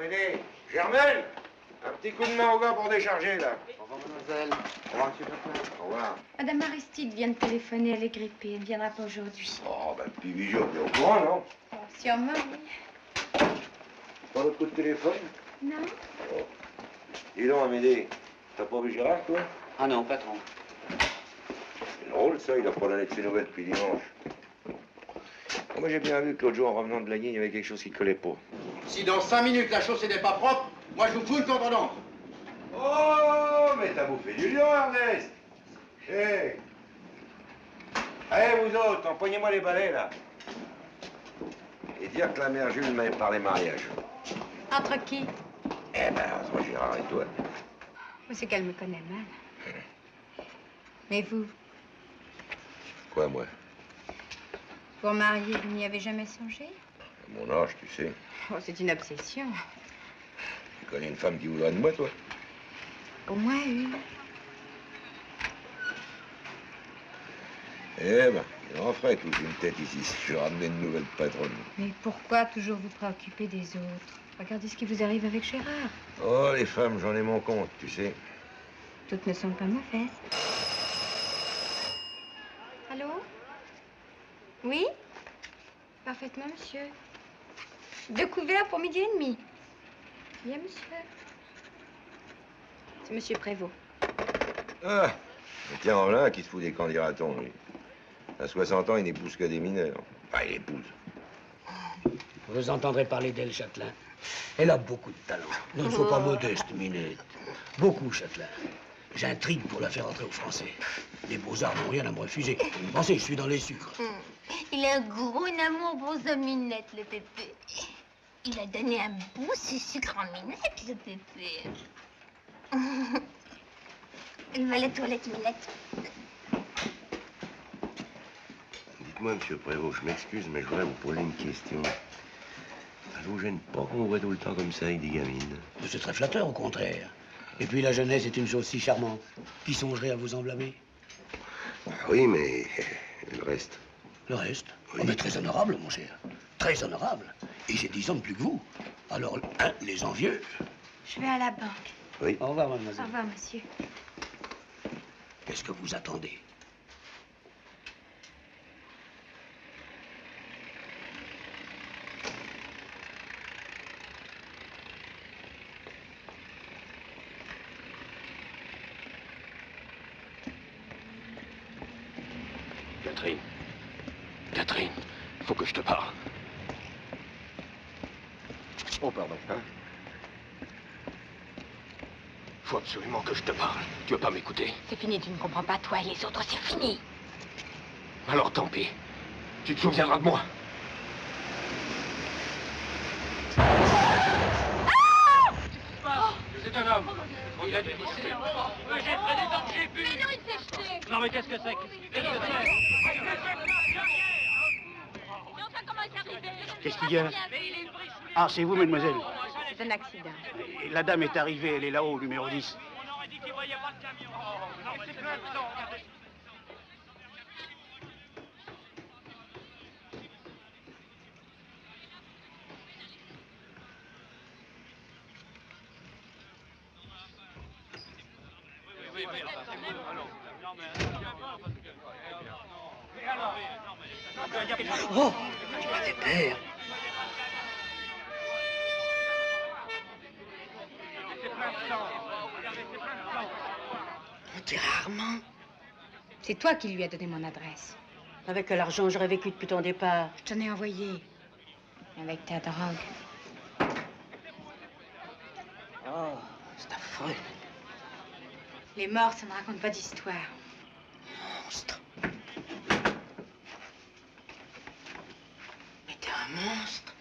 Amédée, Germaine, un petit coup de main au gars pour décharger, là. Au revoir, mademoiselle. Au revoir, monsieur Chaplin. Au revoir. Madame Aristide vient de téléphoner, elle est grippée, elle ne viendra pas aujourd'hui. Oh, ben, petit bijou, t'es au courant, non? Bon, sûrement, oui. Pas d'autre coup de téléphone? Non? Oh. Dis donc, Amédée, t'as pas vu Gérard, toi? Ah non, patron. C'est drôle, ça, il a pas donné de ses nouvelles depuis dimanche. Moi, j'ai bien vu que l'autre jour, en revenant de la ligne, il y avait quelque chose qui collait pas. Si dans 5 minutes la chaussée n'est pas propre, moi je vous fous une contredanse. Oh, mais t'as bouffé du lion, Ernest. Hé. Allez, vous autres, empoignez-moi les balais, là. Et dire que la mère Jules m'a parlé mariage. Entre qui? Eh ben, entre Gérard et toi. C'est qu'elle me connaît mal. Mais vous, Quoi, moi? pour marier, vous n'y avez jamais songé? À mon âge, tu sais. Oh, c'est une obsession. Tu connais une femme qui voudrait de moi, toi? Au moins une. Eh ben, il en ferait toute une tête ici si je ramenais une nouvelle patronne. Mais pourquoi toujours vous préoccuper des autres? Regardez ce qui vous arrive avec Gérard. Oh, les femmes, j'en ai mon compte, tu sais. Toutes ne sont pas mauvaises. Allô? Oui? Parfaitement, monsieur. 2 couverts pour 12h30. Bien, monsieur. C'est monsieur Prévost. Ah, mais tiens, en là, qui se fout des candidatons, lui. À 60 ans, il n'épouse que des mineurs. Enfin, il épouse. Vous entendrez parler d'elle, Châtelain. Elle a beaucoup de talent. Ne sois pas modeste, Minette. Beaucoup, Châtelain. J'intrigue pour la faire entrer aux Français. Les Beaux-Arts n'ont rien à me refuser. Vous pensez, je suis dans les sucres. Il a un gros amour pour sa Minette, le pépé. Il a donné un bon sucre en Minette, le pépé. Il va à la toilette, Minette. Dites-moi, monsieur Prévost, je m'excuse, mais je voudrais vous poser une question. Ça vous gêne pas qu'on voit tout le temps comme ça avec des gamines? C'est très flatteur, au contraire. Et puis la jeunesse est une chose si charmante. Qui songerait à vous en blâmer? Oui, mais le reste. Le reste? Oui. Oh, mais très honorable, mon cher. Très honorable. Et j'ai 10 ans de plus que vous. Alors, hein, les envieux. Je vais à la banque. Oui. Au revoir, Au mademoiselle. revoir, monsieur. Qu'est-ce que vous attendez? Catherine. Catherine, faut que je te parle. Oh, pardon. Hein? Faut absolument que je te parle. Tu veux pas m'écouter? C'est fini, tu ne comprends pas, toi et les autres, c'est fini. Alors tant pis. Tu te souviendras de moi. C'est un homme. Il a dû discuter. J'ai pris des dents que j'ai pu. Mais non, il s'est jeté. Non mais qu'est-ce que c'est? Qu'est-ce qu'il y a? Ah, c'est vous, mademoiselle. C'est un accident. Et la dame est arrivée, elle est là-haut, au numéro 10. On aurait dit qu'il voyait pas de camion. Non mais c'est plein de sang, regardez. Oh, tu m'avais peur. On dirait Armand. C'est toi qui lui as donné mon adresse. Avec l'argent, j'aurais vécu depuis ton départ. Je t'en ai envoyé. Avec ta drogue. Oh, c'est affreux. Les morts, ça ne raconte pas d'histoire. Monstre. Mais t'es un monstre.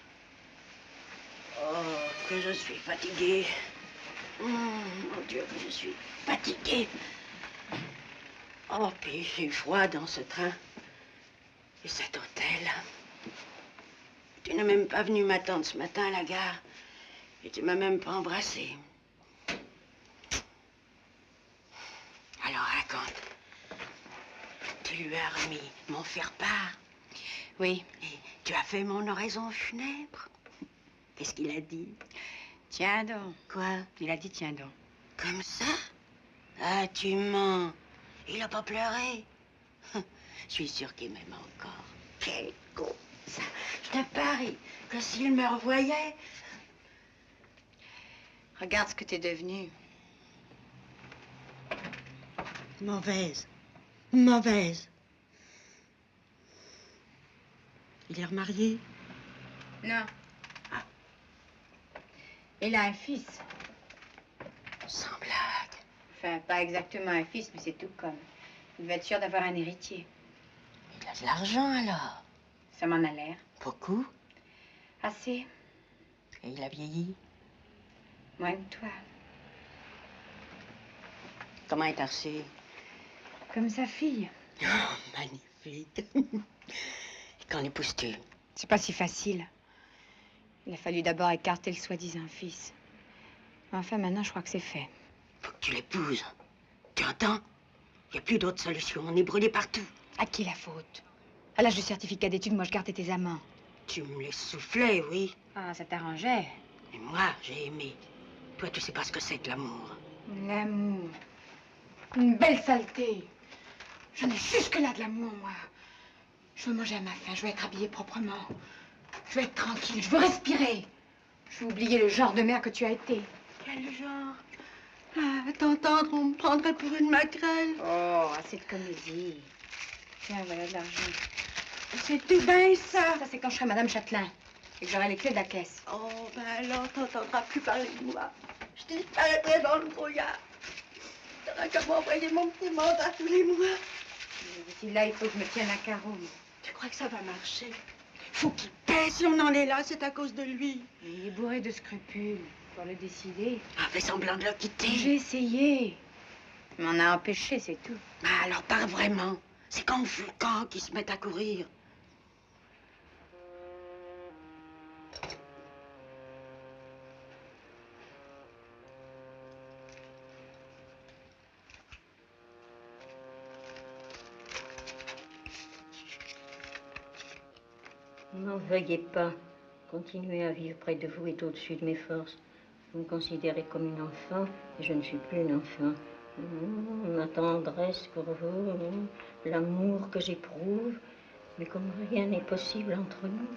Oh, que je suis fatiguée. Mon Dieu, que je suis fatiguée. Oh, puis j'ai eu froid dans ce train. Et cet hôtel. Tu n'es même pas venu m'attendre ce matin à la gare. Et tu m'as même pas embrassé. Alors raconte. Tu lui as remis mon faire-part. Oui. Et tu as fait mon oraison funèbre. Qu'est-ce qu'il a dit? Tiens donc. Quoi? Il a dit tiens donc. Comme ça? Ah, tu mens. Il a pas pleuré. Je suis sûre qu'il m'aime encore. Quel con, ça. Je te parie que s'il me revoyait... Regarde ce que t'es devenue. Mauvaise. Mauvaise. Il est remarié? Non. Ah. Il a un fils. Sans blague. Enfin, pas exactement un fils, mais c'est tout comme. Il va être sûr d'avoir un héritier. Il a de l'argent, alors? Ça m'en a l'air. Beaucoup? Assez. Et il a vieilli? Moins que toi. Comment est reçu? Comme sa fille. Oh, magnifique. Et qu'en épouses-tu? C'est pas si facile. Il a fallu d'abord écarter le soi-disant fils. Enfin, maintenant, je crois que c'est fait. Faut que tu l'épouses. Tu entends? Il n'y a plus d'autre solution. On est brûlé partout. À qui la faute? À l'âge du certificat d'études, moi, je gardais tes amants. Tu me laisses souffler, oui. Ah, ça t'arrangeait. Mais moi, j'ai aimé. Toi, tu sais pas ce que c'est que l'amour. L'amour. Une belle saleté. J'en ai jusque-là de l'amour, moi. Je veux manger à ma faim, je veux être habillée proprement. Je veux être tranquille, je veux respirer. Je veux oublier le genre de mère que tu as été. Quel genre? Ah, à t'entendre, on me prendrait pour une maquerelle. Oh, assez de comédie. Tiens, voilà de l'argent. C'est tout bien, ça. Ça, c'est quand je serai Madame Châtelain. Et que j'aurai les clés de la caisse. Oh, ben alors, t'entendras plus parler de moi. Je disparaîtrai dans le brouillard. T'auras qu'à m'envoyer mon petit mandat tous les mois. D'ici là, il faut que je me tienne à carreau. Tu crois que ça va marcher? Faut qu'il paie. Si on en est là, c'est à cause de lui. Il est bourré de scrupules. Pour le décider. Ah, fais semblant de le quitter. J'ai essayé. Il m'en a empêché, c'est tout. Ah, alors pas vraiment. C'est comme Vulcan qui se met à courir. N'en veuillez pas. Continuer à vivre près de vous est au-dessus de mes forces. Vous me considérez comme une enfant, et je ne suis plus une enfant. Ma tendresse pour vous, l'amour que j'éprouve, mais comme rien n'est possible entre nous.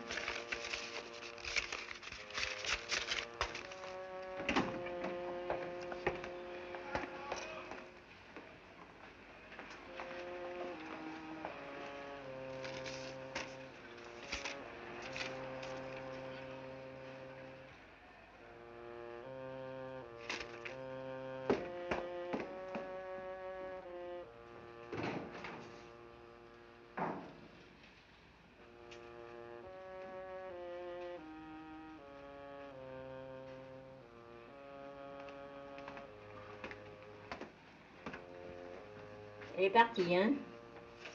Elle est partie, hein?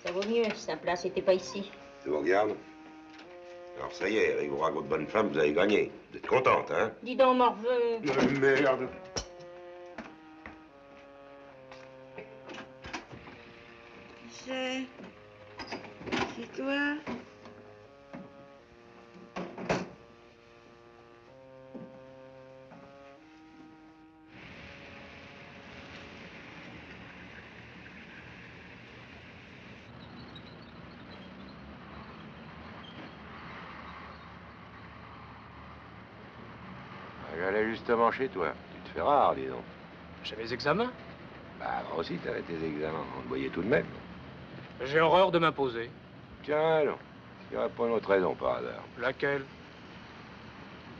Ça vaut mieux, sa place n'était pas ici. Je vous regarde. Alors ça y est, avec vos ragots de bonne femme, vous avez gagné. Vous êtes contente, hein? Dis donc, Morveux. Merde. C'est toi? J'allais justement chez toi. Tu te fais rare, dis donc. J'ai mes examens. Bah, moi aussi, t'avais tes examens. On te voyait tout de même. J'ai horreur de m'imposer. Tiens, non. Il n'y aurait pas une autre raison, par hasard. Laquelle?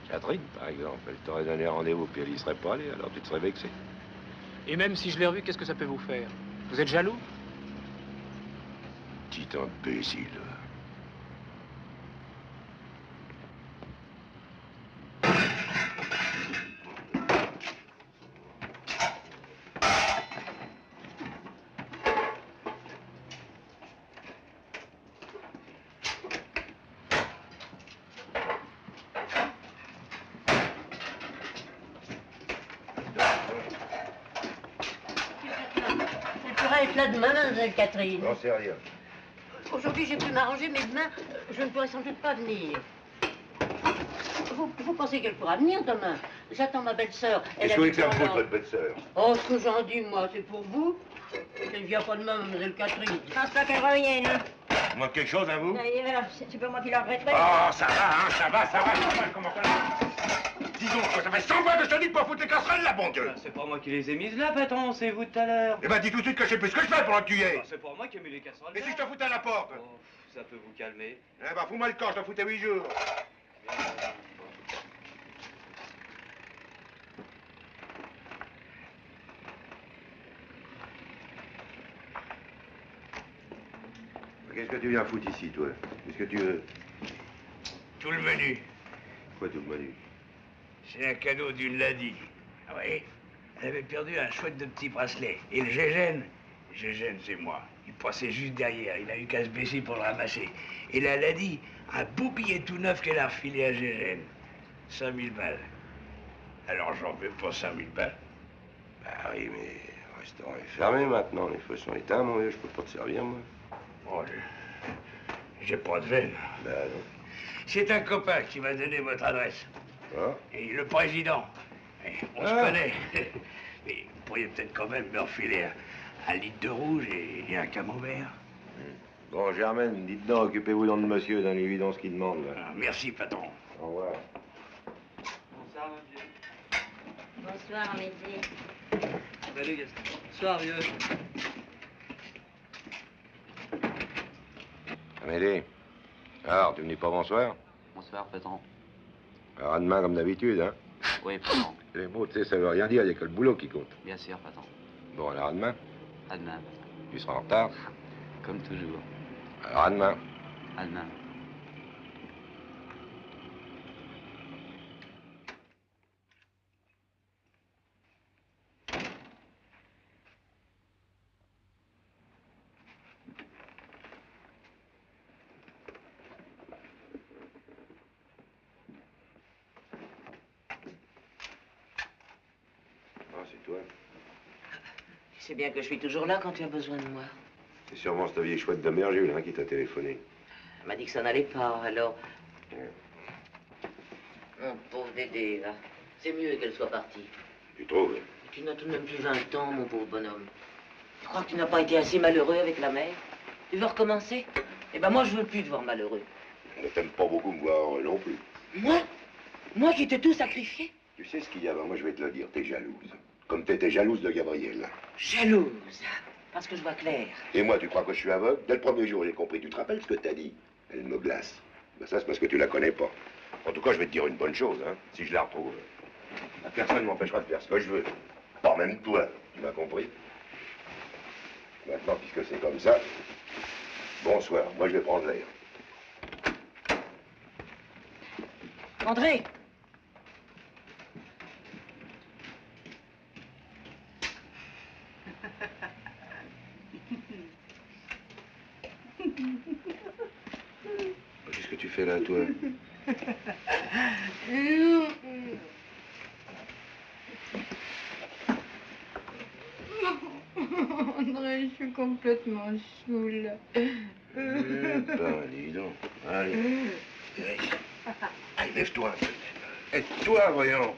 Catherine, par exemple. Elle t'aurait donné rendez-vous, puis elle y serait pas allée, alors tu te serais vexé. Et même si je l'ai revu, qu'est-ce que ça peut vous faire? Vous êtes jaloux? Petit imbécile. Être là demain, mademoiselle Catherine. J'en sais rien. Aujourd'hui, j'ai pu m'arranger, mais demain, je ne pourrai sans doute pas venir. Vous pensez qu'elle pourra venir demain? J'attends ma belle-sœur. Qu'est-ce que vous voulez que ça me foute, votre belle-sœur? Oh, ce que j'en dis, moi, c'est pour vous. Elle ne vient pas demain, mademoiselle Catherine. Je pense pas qu'elle revienne. Hein. Il manque quelque chose, hein, vous? D'ailleurs, c'est pas moi qui la regretterai. Oh, ça va, hein, ça va, comment ça va? Dis donc, ça fait 100 fois que je te dis de pas foutre les casseroles, là, bon Dieu! C'est pas moi qui les ai mises là, patron, c'est vous tout à l'heure. Eh ben, dis tout de suite que je sais plus ce que je fais pendant que tu y es. C'est pas moi qui ai mis les casseroles. Et si je te foutais à la porte? Oh, ça peut vous calmer. Eh ben, fous-moi le corps, je te foutais 8 jours. Qu'est-ce que tu viens foutre ici, toi? Qu'est-ce que tu veux? Tout le menu. Quoi, tout le menu? C'est un cadeau d'une lady. Ah oui, elle avait perdu un chouette de petit bracelet. Et le Gégène, c'est moi. Il passait juste derrière. Il a eu qu'à se baisser pour le ramasser. Et la lady, un beau billet tout neuf qu'elle a refilé à Gégène. 5000 balles. Alors j'en veux pas 5000 balles. Bah oui, mais le restaurant est fermé maintenant. Les feux sont éteints, mon vieux. Je peux pas te servir, moi. Oh, j'ai pas de veine. Ben non. C'est un copain qui m'a donné votre adresse. Ah. Et le président. On se connaît. Mais vous pourriez peut-être quand même me refiler un litre de rouge et un camembert. Bon, Germaine, dites donc, occupez-vous donc de monsieur dans l'évidence qu'il demande. Là. Ah, merci, patron. Au revoir. Bonsoir, monsieur. Bonsoir, Amédée. Salut, Gaston. Bonsoir, vieux. Amédée. Alors, tu me dis pas bonsoir? Bonsoir, patron. Alors, à demain, comme d'habitude, hein? Oui, patron. Les mots, tu sais, ça veut rien dire, il n'y a que le boulot qui compte. Bien sûr, patron. Bon, alors à demain. À demain, patron. Tu seras en retard? Comme toujours. Alors à demain. À demain. C'est toi. C'est bien que je suis toujours là quand tu as besoin de moi. C'est sûrement cette vieille chouette de mère Jules, hein, qui t'a téléphoné. Elle m'a dit que ça n'allait pas, alors... Mon pauvre Dédé, là. C'est mieux qu'elle soit partie. Tu trouves? Tu n'as tout de même plus 20 ans, mon pauvre bonhomme. Tu crois que tu n'as pas été assez malheureux avec la mère? Tu veux recommencer? Eh ben moi, je veux plus te voir malheureux. Ne t'aime pas beaucoup me voir non plus. Moi? Moi qui t'ai tout sacrifié? Tu sais ce qu'il y a, moi je vais te le dire, t'es jalouse. Comme t'étais jalouse de Gabriel. Jalouse? Parce que je vois clair. Et moi, tu crois que je suis aveugle? Dès le premier jour, j'ai compris. Tu te rappelles ce que t'as dit? Elle me glace. Ben ça, c'est parce que tu la connais pas. En tout cas, je vais te dire une bonne chose, hein. Si je la retrouve, la personne ne m'empêchera de faire ce que je veux. Pas même toi, tu m'as compris? Maintenant, puisque c'est comme ça, bonsoir. Moi, je vais prendre l'air. André! Qu'est-ce que tu fais là, toi? André, je suis complètement saoule. Ben, dis donc. Allez. Allez, lève-toi un peu. Aide-toi, voyons.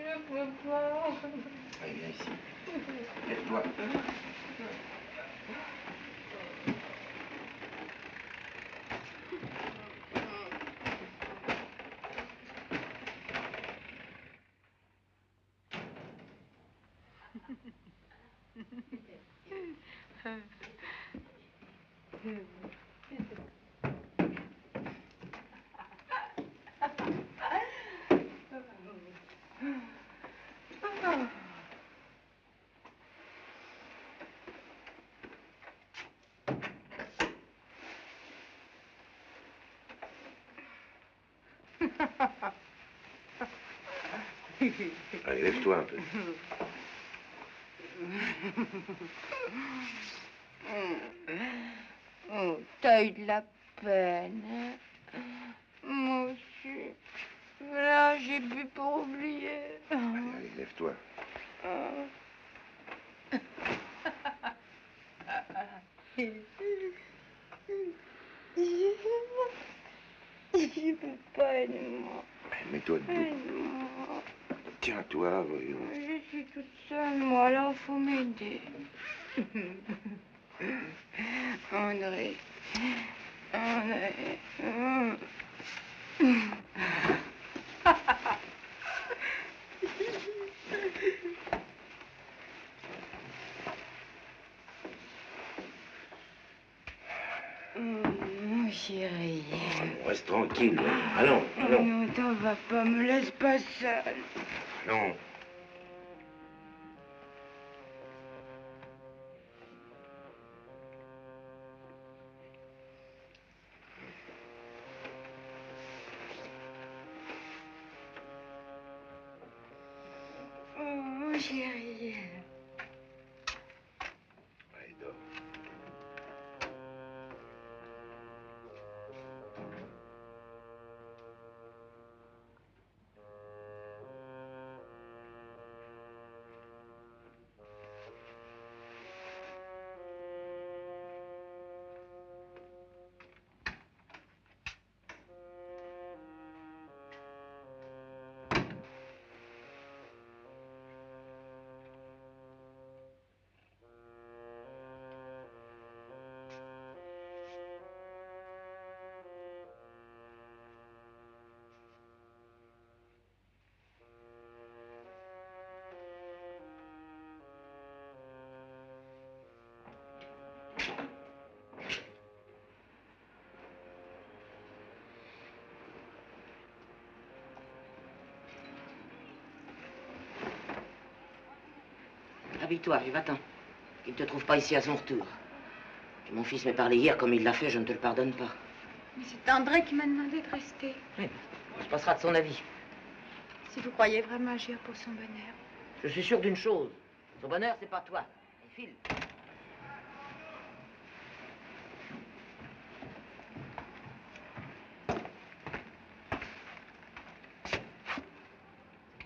Je peux pas. Allez, viens ici. Lève-toi. Allez, lève-toi un peu. Oh, t'as eu de la peine. Hein? Moi aussi. Là, j'ai bu pour oublier. Allez, lève-toi. Ah. Je peux pas, aide-moi. Mets-toi debout. Aide-moi. Tiens-toi, voyons. Je suis toute seule, moi, alors faut m'aider. André. André. Chérie. Reste tranquille, allons, allons. Non, t'en vas pas, me laisse pas seule. Non. Oh, chérie. Allez, dors. Habille-toi et va-t'en. Qu'il ne te trouve pas ici à son retour. Que mon fils m'ait parlé hier comme il l'a fait, je ne te le pardonne pas. Mais c'est André qui m'a demandé de rester. Oui, on se passera de son avis. Si vous croyez vraiment agir pour son bonheur. Je suis sûr d'une chose. Son bonheur, c'est pas toi. Et file.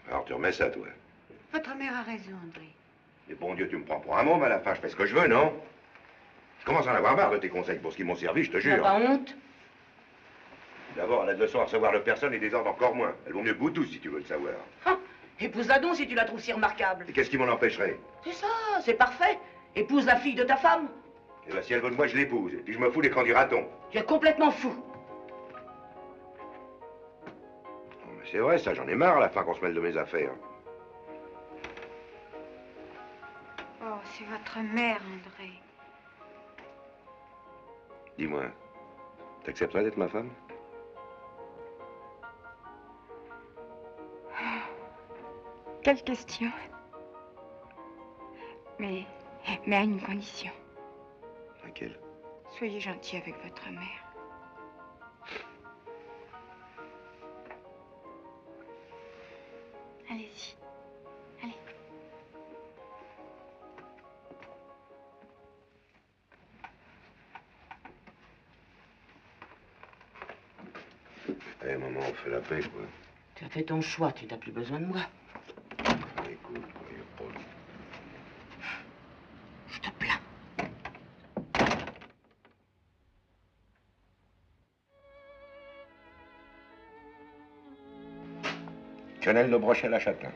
Alors tu remets ça, toi. Votre mère a raison, André. Mais bon Dieu, tu me prends pour un môme à la fin, je fais ce que je veux, non? Je commence à en avoir marre de tes conseils pour ce qu'ils m'ont servi, je te Tu n'as jure. pas honte? D'abord, elle a de leçons à recevoir de personne et des ordres encore moins. Elle vaut mieux que vous tous, si tu veux le savoir. Ah, épouse-la donc si tu la trouves si remarquable. Et qu'est-ce qui m'en empêcherait? C'est ça, c'est parfait. Épouse la fille de ta femme. Eh bien, si elle veut de moi, je l'épouse. Et puis je me fous l'écran du raton. Tu es complètement fou. Non, mais c'est vrai, ça, j'en ai marre à la fin qu'on se mêle de mes affaires. Oh, c'est votre mère, André. Dis-moi, t'accepterais d'être ma femme? Quelle question. Mais à une condition. Laquelle? Soyez gentil avec votre mère. Allez-y. Allez. Eh, maman, on fait la paix, quoi. Tu as fait ton choix, tu n'as plus besoin de moi. Écoute, quoi, y a pas de... Je te plains. Quenelle de brochet à la châtelain.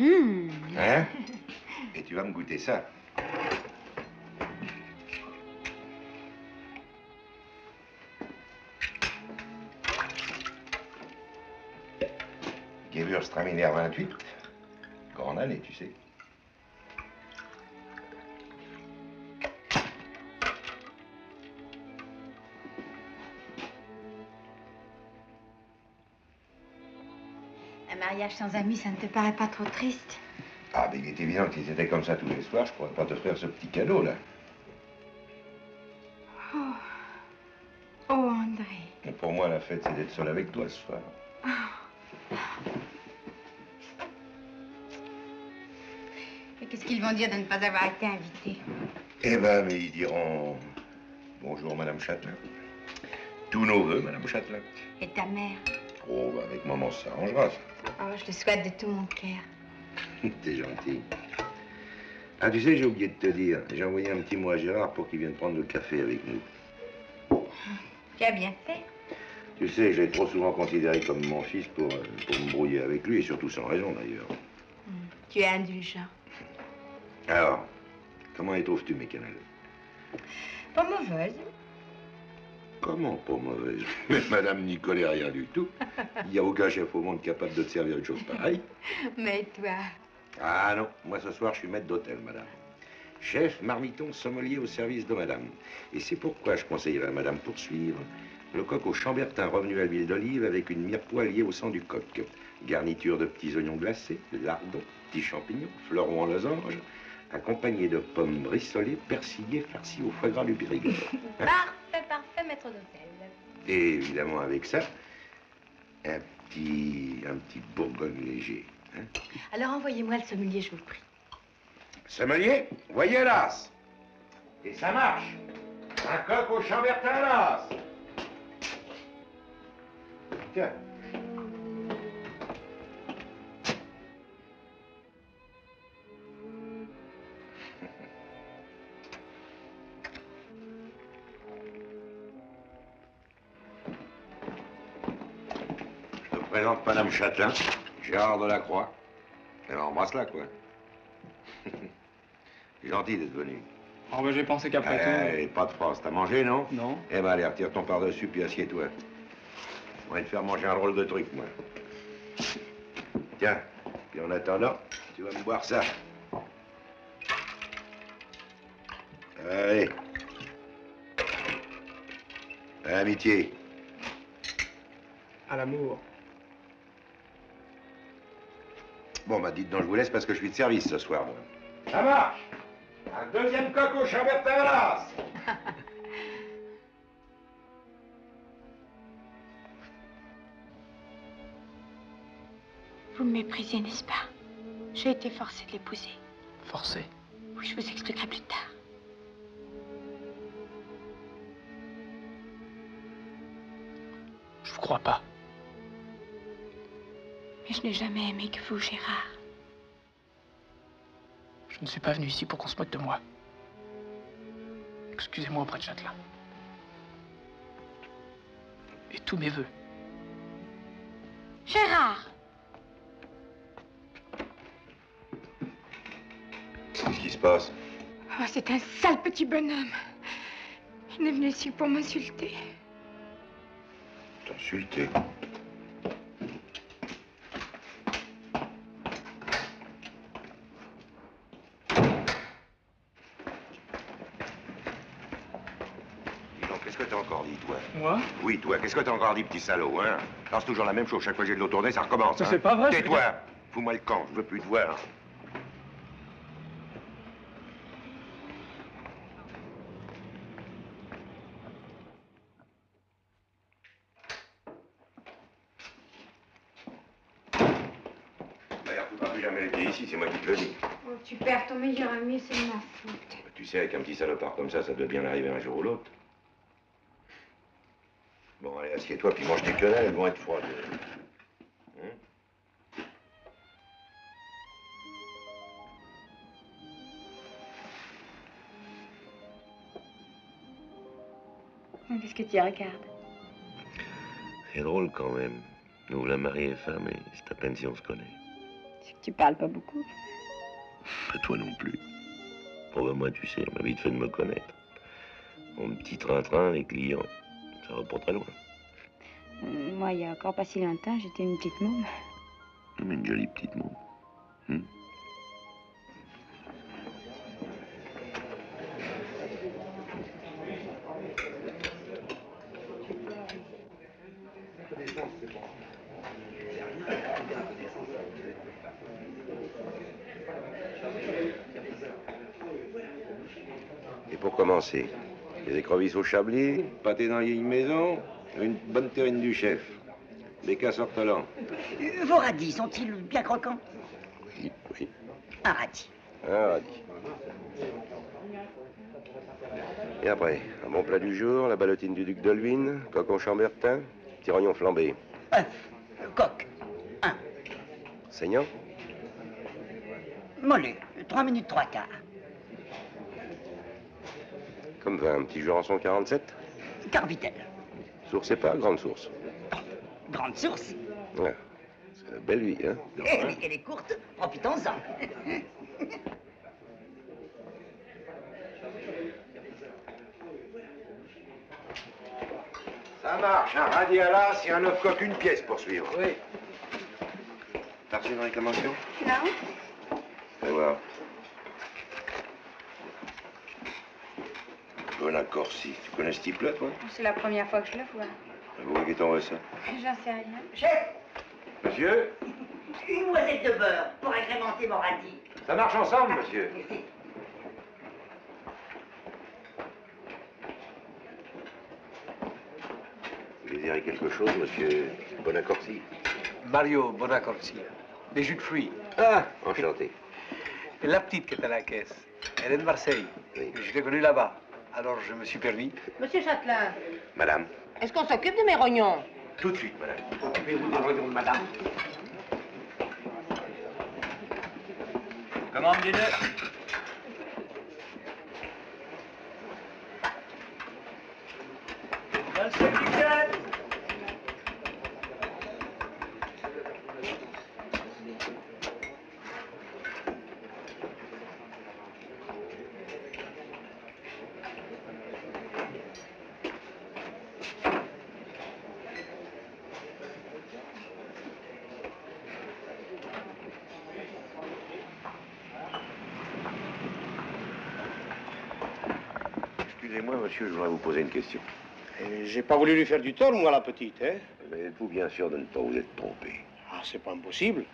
Hein? Et tu vas me goûter ça. Gewürztraminer 28. Grande année, tu sais. Un mariage sans amis, ça ne te paraît pas trop triste? Ah, mais il est évident que si c'était comme ça tous les soirs, je pourrais pas t'offrir ce petit cadeau, là. Oh, oh André. Et pour moi, la fête, c'est d'être seul avec toi ce soir. Et qu'est-ce qu'ils vont dire de ne pas avoir été invités? Eh ben, mais ils diront... Bonjour, Madame Châtelain. Tous nos voeux, Madame Châtelain. Et ta mère? Oh, bah, avec maman, ça s'arrangera, ça. Oh, je le souhaite de tout mon cœur. T'es gentil. Ah, tu sais, j'ai oublié de te dire. J'ai envoyé un petit mot à Gérard pour qu'il vienne prendre le café avec nous. Tu as bien fait. Tu sais, je l'ai trop souvent considéré comme mon fils pour me brouiller avec lui, et surtout sans raison, d'ailleurs. Tu es indulgent. Alors, comment les trouves-tu, mes cannelles? Pas mauvaise. Comment pas mauvaise? Mais madame n'y connaît rien du tout. Il n'y a aucun chef au monde capable de te servir une chose pareille. Mais toi... Ah non, moi ce soir je suis maître d'hôtel, madame. Chef, marmiton, sommelier au service de madame. Et c'est pourquoi je conseillerais à madame poursuivre le coq au chambertin revenu à l'huile d'olive avec une mirepoix liée au sang du coq. Garniture de petits oignons glacés, lardons, petits champignons, fleurons en losange, accompagné de pommes rissolées, persillées, farcies au foie gras du Périgord. Hein? Parfait, maître d'hôtel. Et évidemment avec ça, un petit bourgogne léger. Hein? Alors envoyez-moi le sommelier, je vous prie. Sommelier, voyez l'as. Et ça marche. Un coq au chambertin l'as. Tiens. Je te présente Madame Châtelain, Gérard Delacroix. Elle embrasse-la, quoi. C'est gentil d'être venu. Oh, ben, j'ai pensé qu'après tout... Allez, pas de force. T'as mangé, non? Non. Eh ben, allez, retire ton par-dessus, puis assieds-toi. On va te faire manger un drôle de truc, moi. Tiens, puis en attendant, tu vas me boire ça. Allez. À l'amitié. À l'amour. Bon, bah, dites donc, je vous laisse parce que je suis de service ce soir, moi. Ça marche! Un deuxième coq au chambertin glace! Vous me méprisez, n'est-ce pas? J'ai été forcée de l'épouser. Forcé? Oui, je vous expliquerai plus tard. Je vous crois pas. Mais je n'ai jamais aimé que vous, Gérard. Je ne suis pas venu ici pour qu'on se moque de moi. Excusez-moi auprès de Châtelain. Et tous mes vœux. Gérard! Qu'est-ce qui se passe? Oh, c'est un sale petit bonhomme. Il est venu ici pour m'insulter. T'insulter? Qu'est-ce que t'as encore dit, toi? Moi? Oui, toi, qu'est-ce que t'as encore dit, petit salaud, hein? Non, c'est toujours la même chose. Chaque fois que j'ai de l'eau tournée, ça recommence, Mais hein? c'est pas vrai, Tais-toi! Fous-moi le camp, je veux plus te voir. D'ailleurs, tu vas plus jamais été ici, c'est moi qui te le dis. Oh, tu perds ton meilleur ami, c'est de ma faute. Tu sais, avec un petit salopard comme ça doit bien arriver un jour ou l'autre. Bon, allez, assieds-toi, puis mange tes quenelles, elles vont être froides. Hein? Qu'est-ce que tu regardes? C'est drôle quand même. Nous, la mariée et femme, et c'est à peine si on se connaît. C'est que tu parles pas beaucoup. Pas toi non plus. Bon, ben, moi, tu sais, on m'a vite fait de me connaître. Mon petit train-train, les clients, ça va pas très loin. Moi, il y a encore pas si longtemps, j'étais une petite môme. Mais une jolie petite môme. Hum? Et pour commencer, les écrevisses au chablis, pâté dans vieille maison, une bonne terrine du chef, des casses ortolans. Vos radis sont-ils bien croquants? Oui, oui. Un radis. Un radis. Et après, un bon plat du jour, la ballotine du duc de Luynes, coq au chambertin, petit rognon flambé. Coq. Saignant? Mollet. 3 minutes 3 quarts. Comme vin, un petit Jurançon 47. Corbitel. Source et pas, grande source. Grande source. Ouais. C'est une belle vie, hein. Eh oui, elle est courte, profitons-en. Ça marche, un radialas, c'est un 9 coques, une pièce pour suivre. Oui. T'as reçu une réclamation? Non? Fais voir. Bonacorsi, tu connais ce type-là, toi? C'est la première fois que je le vois. Vous qui t'envoie ça? J'en sais rien. Chef, Monsieur? une noisette de beurre pour agrémenter mon radis. Ça marche ensemble, monsieur. Vous désirez quelque chose, monsieur Bonacorsi? Mario Bonacorsi. Des jus de fruits. Ah, enchanté. Et la petite qui est à la caisse, elle est de Marseille. Oui. Je l'ai connue là-bas. Alors je me suis permis. Monsieur Châtelain, Madame? est-ce qu'on s'occupe de mes rognons? Tout de suite, madame. Occupez-vous des rognons de madame. Commande du 2. Excusez-moi, monsieur, je voudrais vous poser une question. J'ai pas voulu lui faire du tort, moi, la petite, hein. Mais êtes-vous bien sûr de ne pas vous être trompé? Ah, c'est pas impossible.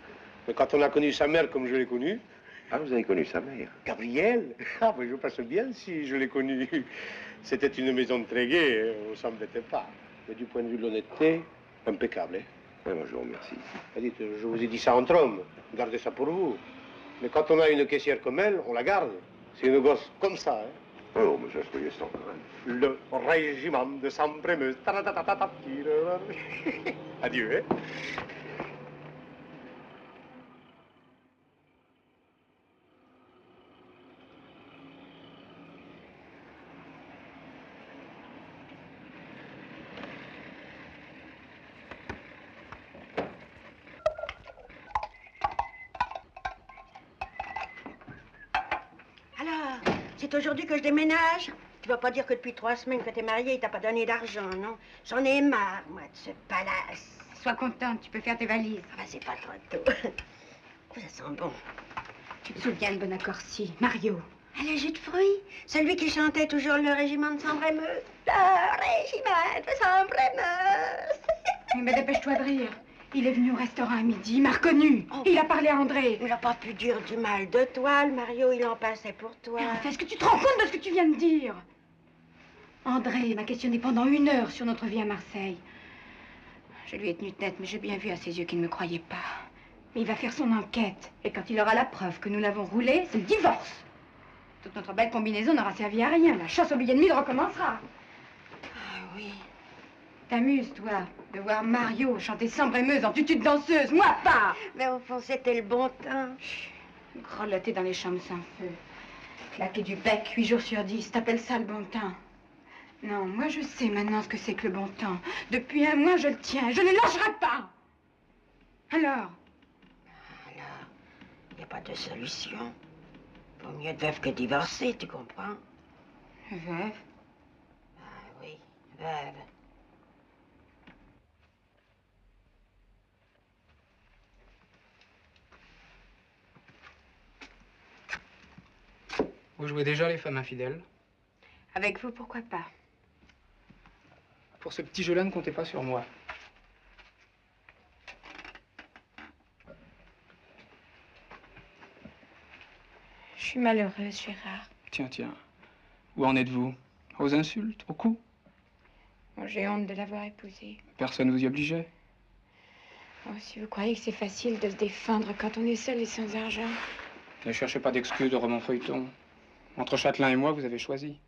Mais quand on a connu sa mère comme je l'ai connue... Ah, vous avez connu sa mère? Gabrielle? Ah, mais je passe bien si je l'ai connue. C'était une maison très gaie, on s'embêtait pas. Mais du point de vue de l'honnêteté, impeccable, hein. Oui, moi, je vous remercie. Dites, je vous ai dit ça entre hommes, gardez ça pour vous. Mais quand on a une caissière comme elle, on la garde. C'est une gosse comme ça, hein. Oh, mais ça, soyez sans quand même. Le régiment de Saint-Prémeuse. Adieu, hein. Alors, c'est aujourd'hui que je déménage? Tu vas pas dire que depuis 3 semaines que t'es mariée, il t'a pas donné d'argent, non? J'en ai marre, moi, de ce palace. Sois contente, tu peux faire tes valises. Ah, bah, c'est pas trop tôt. Oh, ça sent bon. Tu te souviens de Bonacorsi, Mario? Ah, le jus de fruits? Celui qui chantait toujours le régiment de Sambre-et-Meuse. Le régiment de Sambre-et-Meuse. Oui, mais dépêche-toi de rire. Il est venu au restaurant à midi, il m'a reconnu. Il a parlé à André. Il n'a pas pu dire du mal de toi, le Mario, il en passait pour toi. Enfin, est-ce que tu te rends compte de ce que tu viens de dire? André m'a questionné pendant 1 heure sur notre vie à Marseille. Je lui ai tenu tête, mais j'ai bien vu à ses yeux qu'il ne me croyait pas. Mais il va faire son enquête. Et quand il aura la preuve que nous l'avons roulé, c'est le divorce. Toute notre belle combinaison n'aura servi à rien. La chasse au billet de mille recommencera. Ah oui. T'amuses, toi, de voir Mario chanter Sambre-et-Meuse en tutu de danseuse. Moi, pas. Mais au fond, c'était le bon temps. Grelotter dans les chambres sans feu. Claquer du bec 8 jours sur 10. T'appelles ça le bon temps? Non, moi je sais maintenant ce que c'est que le bon temps. Depuis 1 mois, je le tiens. Je ne le lâcherai pas. Alors? Alors, il n'y a pas de solution. Vaut mieux être veuve que divorcée, tu comprends? Veuve? Ah oui, veuve. Vous jouez déjà les femmes infidèles? Avec vous, pourquoi pas? Pour ce petit jeu-là, ne comptez pas sur moi. Je suis malheureuse, Gérard. Tiens, tiens. Où en êtes-vous? Aux insultes? Au coup? Bon, j'ai honte de l'avoir épousé. Personne vous y obligeait? Oh, si vous croyez que c'est facile de se défendre quand on est seul et sans argent. Ne cherchez pas d'excuses de roman feuilleton. Entre Châtelain et moi, vous avez choisi.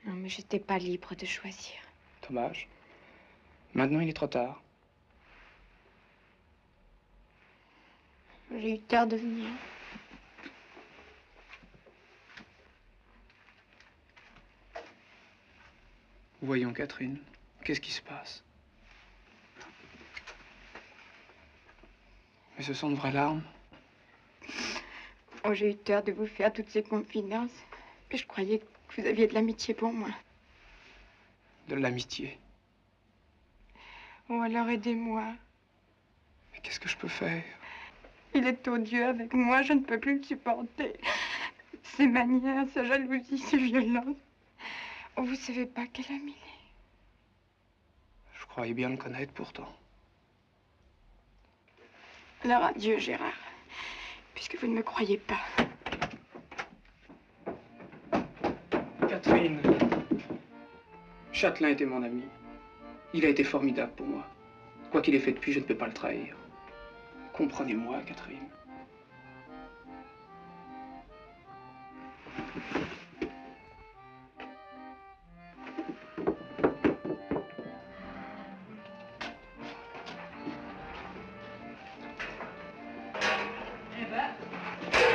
Non, mais j'étais pas libre de choisir. Dommage. Maintenant, il est trop tard. J'ai eu tort de venir. Voyons, Catherine, qu'est-ce qui se passe? Mais ce sont de vraies larmes. Oh, j'ai eu tort de vous faire toutes ces confidences. Puis je croyais que vous aviez de l'amitié pour moi. De l'amitié. Oh, alors aidez-moi. Mais qu'est-ce que je peux faire? Il est odieux avec moi, je ne peux plus le supporter. Ses manières, sa jalousie, ses violences. Oh, vous savez pas quel ami il est. Je croyais bien le connaître pourtant. Alors adieu, Gérard. Puisque vous ne me croyez pas. Catherine, Châtelain était mon ami. Il a été formidable pour moi. Quoi qu'il ait fait depuis, je ne peux pas le trahir. Comprenez-moi, Catherine.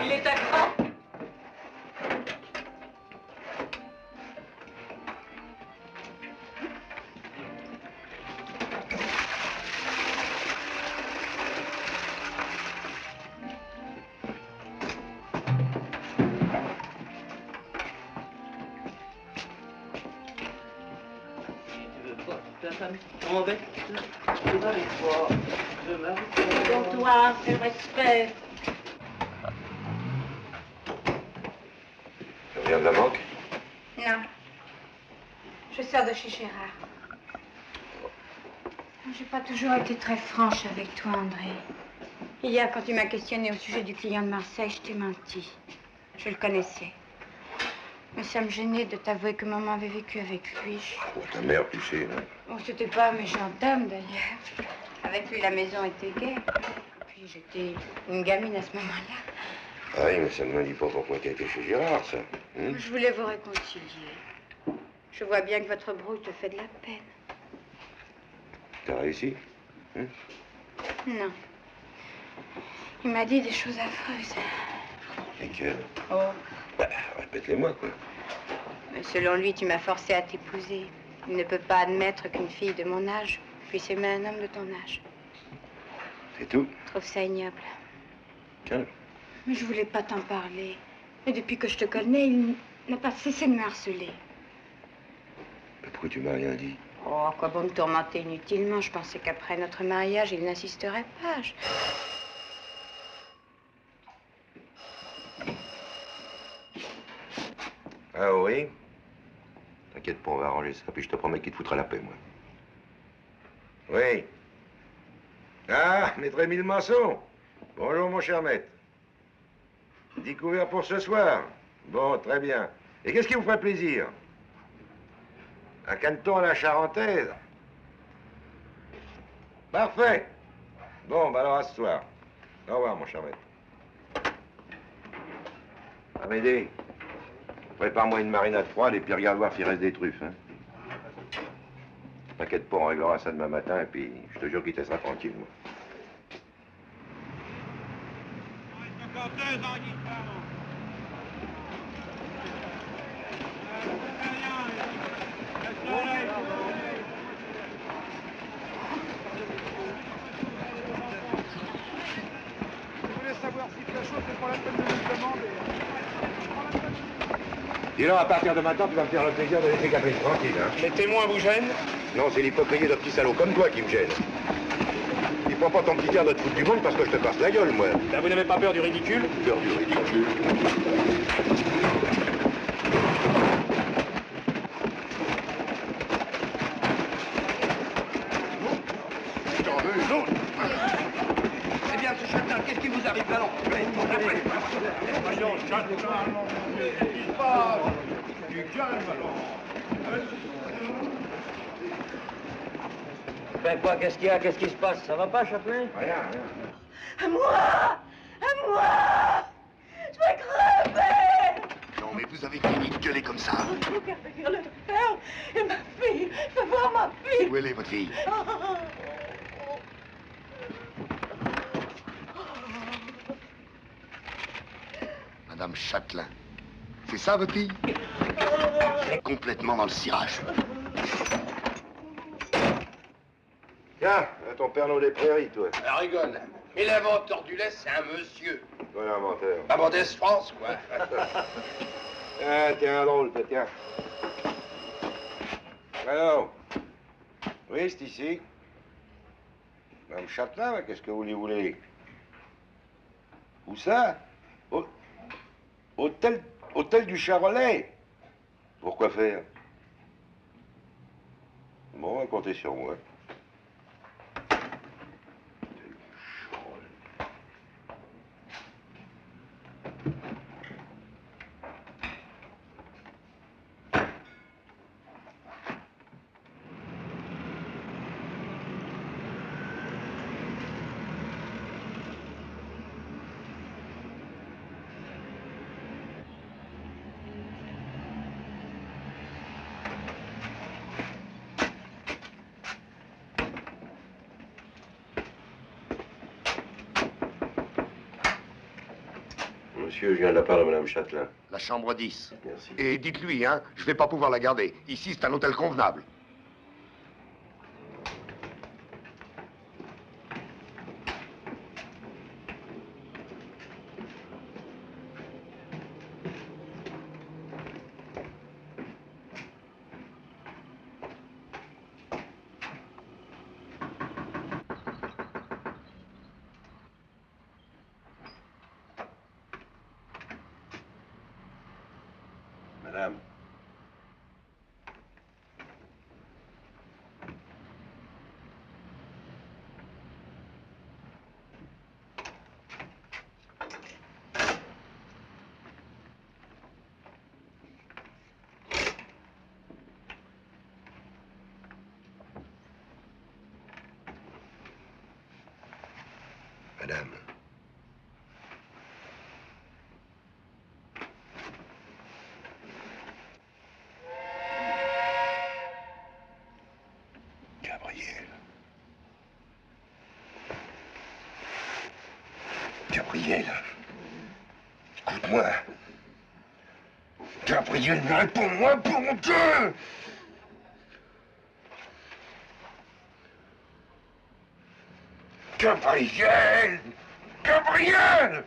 Il est à cran. Comptoir, fais respect. Tu reviens de la banque? Non. Je sors de chez Gérard. J'ai pas toujours été très franche avec toi, André. Hier, quand tu m'as questionné au sujet du client de Marseille, je t'ai menti. Je le connaissais. Mais ça me gênait de t'avouer que maman avait vécu avec lui. Oh, ta mère, tu sais, hein. Oh, c'était pas un méchant homme, d'ailleurs. Avec lui, la maison était gaie. Puis j'étais une gamine à ce moment-là. Ah oui, mais ça ne me dit pas pourquoi tu as été chez Gérard, ça. Hein? Je voulais vous réconcilier. Je vois bien que votre brouille te fait de la peine. T'as réussi? Hein? Non. Il m'a dit des choses affreuses. Lesquelles? Oh. Bah, répète-les-moi, quoi. Mais selon lui, tu m'as forcé à t'épouser. Il ne peut pas admettre qu'une fille de mon âge puisse aimer un homme de ton âge. C'est tout? Je trouve ça ignoble. Tiens. Mais je voulais pas t'en parler. Et depuis que je te connais, il n'a pas cessé de me harceler. Mais pourquoi tu m'as rien dit? Oh, à quoi bon me tourmenter inutilement? Je pensais qu'après notre mariage, il n'insisterait pas. Ah oui? T'inquiète pas, on va arranger ça, puis je te promets qu'il te foutra la paix, moi. Oui. Ah, maître Émile Masson. Bonjour, mon cher maître. Découvert pour ce soir? Bon, très bien. Et qu'est-ce qui vous ferait plaisir? Un caneton à la charentaise? Parfait. Bon, bah alors à ce soir. Au revoir, mon cher maître. Amédée, prépare-moi une marinade froide et puis regarde voir s'il reste des truffes, hein. T'inquiète pas, on réglera ça demain matin et puis je te jure qu'il te laissera tranquille, moi. Encore 2 ans d'histoire. Je voulais savoir si tu as chaud, c'est pas la peine de nous demander. Dis-leur, à partir de maintenant, tu vas me faire le plaisir de laisser Catherine tranquille, hein. Les témoins vous gênent? Non, c'est l'hypocrisie de petits salauds comme toi qui me gêne. Tu prends pas ton petit air de te foutre du monde parce que je te casse la gueule, moi. Là, vous n'avez pas peur du ridicule? Peur du ridicule. Eh bien, ce Châtelain, qu'est-ce qui vous arrive? Allons, Voyons, Châtelain, qu'est-ce qui se passe? Du calme, alors. Ben quoi, qu'est-ce qu'il y a? Qu'est-ce qui se passe? Ça va pas, Châtelain? Rien, rien. À moi! À moi! Je vais crever! Non, mais vous avez fini de gueuler comme ça. Faut qu'à faire le père et ma fille! Je veux voir ma fille! Où elle est, votre fille? Madame Châtelain. C'est ça, votre fille? Elle est complètement dans le cirage. Tiens, ton Pernod des Prairies, toi. Alors, rigole. Mais l'inventeur du lait, c'est un monsieur. Bon inventeur. La modeste France, quoi. Ah, tiens, drôle, toi, tiens. Alors, oui, c'est ici. Madame Châtelain, qu'est-ce que vous lui voulez? Où ça? Hôtel du Charolais. Pourquoi faire? Bon, comptez sur moi. Monsieur, je viens de la part de Madame Châtelain. La chambre 10. Merci. Et dites-lui, hein, je vais pas pouvoir la garder. Ici, c'est un hôtel convenable. Madame. Madame. Gabriel, écoute-moi. Gabriel, mais réponds-moi, pour mon Dieu! Gabriel! Gabriel!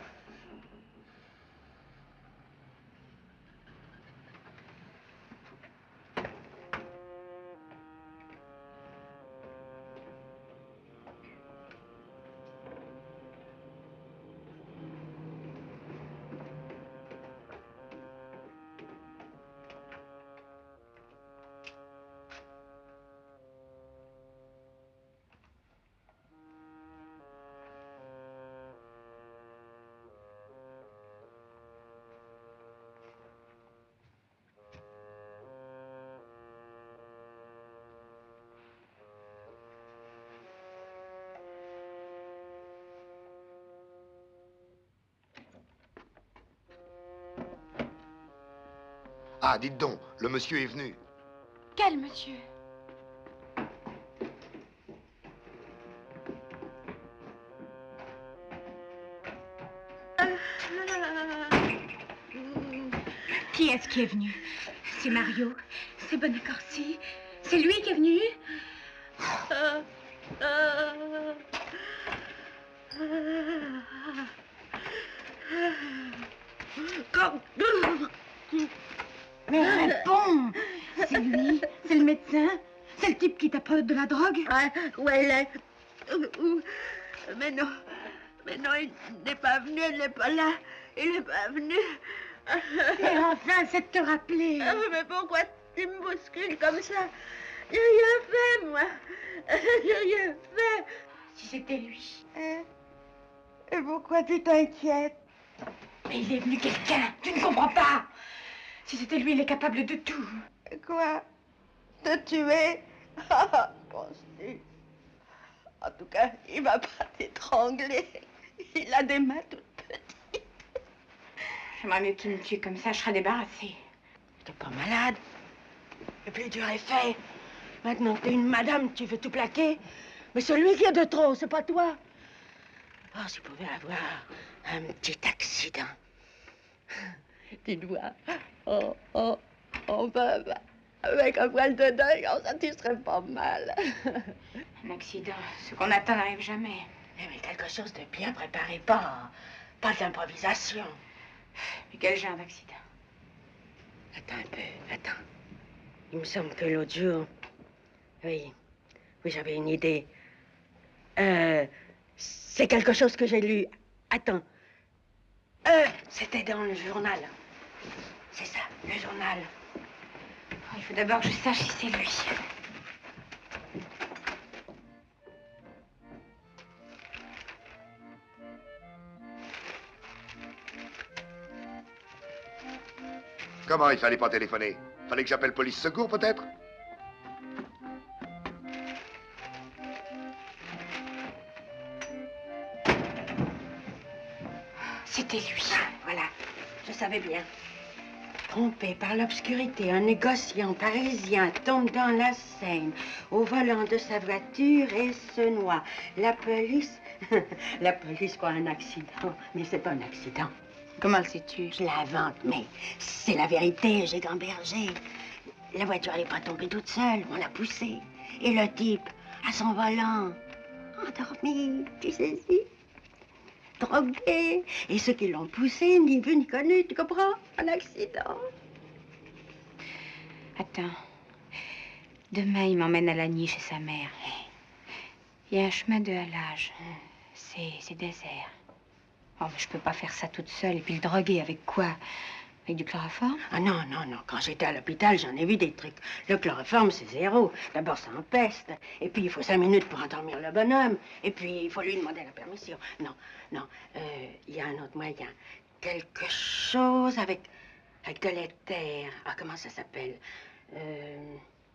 Ah, dites donc, le monsieur est venu. Quel monsieur? Qui est-ce qui est venu? C'est Mario, c'est Bonacorsi, c'est lui qui est venu? Mais réponds! C'est lui, c'est le médecin, c'est le type qui t'apporte de la drogue? Où elle est? Mais non, il n'est pas venu, il n'est pas là, il n'est pas venu. Et enfin, c'est de te rappeler. Mais pourquoi tu me bouscules comme ça? J'ai rien fait, moi. J'ai rien fait. Si c'était lui. Et pourquoi tu t'inquiètes? Mais il est venu quelqu'un, tu ne comprends pas. Si c'était lui, il est capable de tout. Quoi? Te tuer? Penses-tu? En tout cas, il va pas t'étrangler. Il a des mains toutes petites. J'aimerais mieux qu'il me tue comme ça, je serais débarrassée. T'es pas malade? Et puis dur est fait. Maintenant que t'es une madame, tu veux tout plaquer. Mais celui qui est de trop, c'est pas toi. Oh, s'il pouvait avoir un petit accident. Tu dois. Oh, veuve. Avec un poil de deuil, oh, ça tu serais pas mal. Un accident, ce qu'on attend n'arrive jamais. Mais quelque chose de bien préparé, pas d'improvisation. Mais quel genre d'accident? Attends un peu, attends. Il me semble que l'autre jour... Oui, j'avais une idée. C'est quelque chose que j'ai lu. Attends. C'était dans le journal. C'est ça, le journal. Oh, il faut d'abord que je sache si c'est lui. Comment il fallait pas téléphoner? Fallait que j'appelle police secours, peut-être? C'était lui. Ah, voilà, je savais bien. Trompé par l'obscurité, un négociant parisien tombe dans la Seine au volant de sa voiture et se noie. La police... La police croit un accident, mais c'est pas un accident. Comment le sais-tu? Je l'invente, mais c'est la vérité, j'ai gambergé. La voiture n'est pas tombée toute seule, on l'a poussée. Et le type, à son volant, endormi, tu sais si, drogué. Et ceux qui l'ont poussé, ni vu ni connu, tu comprends? Un accident. Attends. Demain, il m'emmène à Lagny chez sa mère. Il y a un chemin de halage. C'est désert. Oh, mais je peux pas faire ça toute seule. Et puis le droguer, avec quoi? Avec du chloroforme? Ah non. Quand j'étais à l'hôpital, j'en ai vu des trucs. Le chloroforme, c'est zéro. D'abord, ça empeste. Et puis, il faut 5 minutes pour endormir le bonhomme. Et puis, il faut lui demander la permission. Non. Il y a un autre moyen. Quelque chose avec de l'éther. Ah, comment ça s'appelle?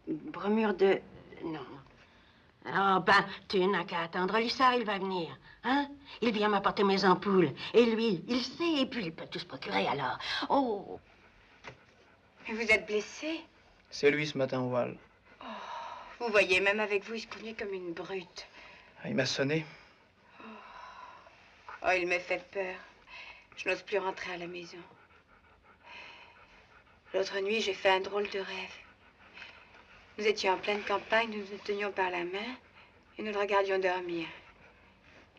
Bromure de... Non. Ah, ben, tu n'as qu'à attendre. Lissard, il va venir. Hein? Il vient m'apporter mes ampoules. Et lui, il sait, et puis il peut tout se procurer, alors. Oh! Mais vous êtes blessé? C'est lui ce matin au hall. Vous voyez, même avec vous, il se conduit comme une brute. Il m'a sonné. Oh, il me fait peur. Je n'ose plus rentrer à la maison. L'autre nuit, j'ai fait un drôle de rêve. Nous étions en pleine campagne, nous nous tenions par la main et nous le regardions dormir.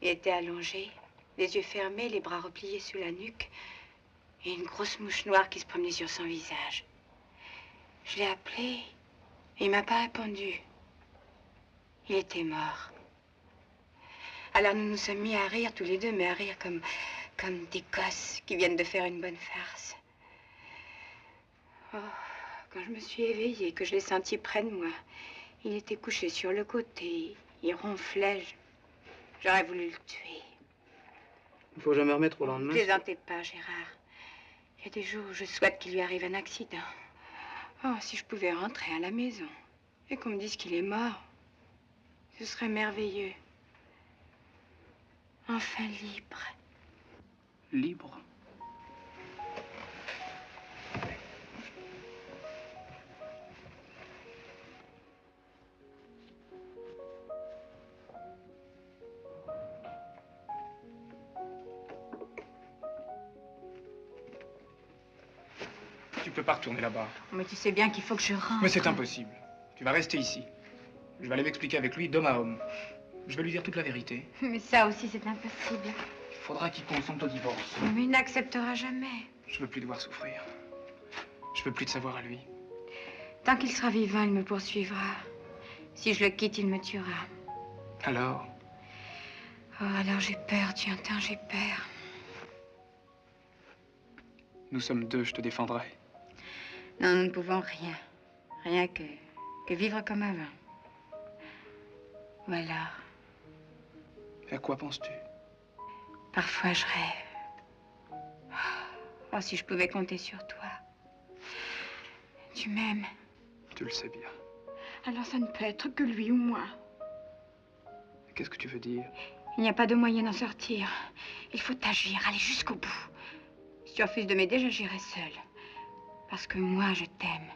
Il était allongé, les yeux fermés, les bras repliés sous la nuque et une grosse mouche noire qui se promenait sur son visage. Je l'ai appelé et il m'a pas répondu. Il était mort. Alors nous nous sommes mis à rire tous les deux, mais à rire comme des gosses qui viennent de faire une bonne farce. Oh. Quand je me suis éveillée, que je l'ai senti près de moi, il était couché sur le côté, il ronflait. J'aurais voulu le tuer. Il faut jamais remettre au lendemain. Ne plaisantez pas, Gérard. Il y a des jours où je souhaite qu'il lui arrive un accident. Oh, si je pouvais rentrer à la maison et qu'on me dise qu'il est mort, ce serait merveilleux. Enfin libre. Libre? Tu peux pas retourner là-bas. Mais tu sais bien qu'il faut que je rentre. Mais c'est impossible. Tu vas rester ici. Je vais aller m'expliquer avec lui d'homme à homme. Je vais lui dire toute la vérité. Mais ça aussi, c'est impossible. Il faudra qu'il consente au divorce. Mais il n'acceptera jamais. Je veux plus devoir souffrir. Je veux plus de savoir à lui. Tant qu'il sera vivant, il me poursuivra. Si je le quitte, il me tuera. Alors? Oh, alors j'ai peur, tu entends, j'ai peur. Nous sommes deux, je te défendrai. Non, nous ne pouvons rien. Rien que vivre comme avant. Ou alors, À quoi penses-tu? parfois je rêve. Oh, si je pouvais compter sur toi. Tu m'aimes. Tu le sais bien. Alors ça ne peut être que lui ou moi. Qu'est-ce que tu veux dire? Il n'y a pas de moyen d'en sortir. Il faut agir, aller jusqu'au bout. Si tu refuses de m'aider, j'agirai seule. Parce que moi, je t'aime.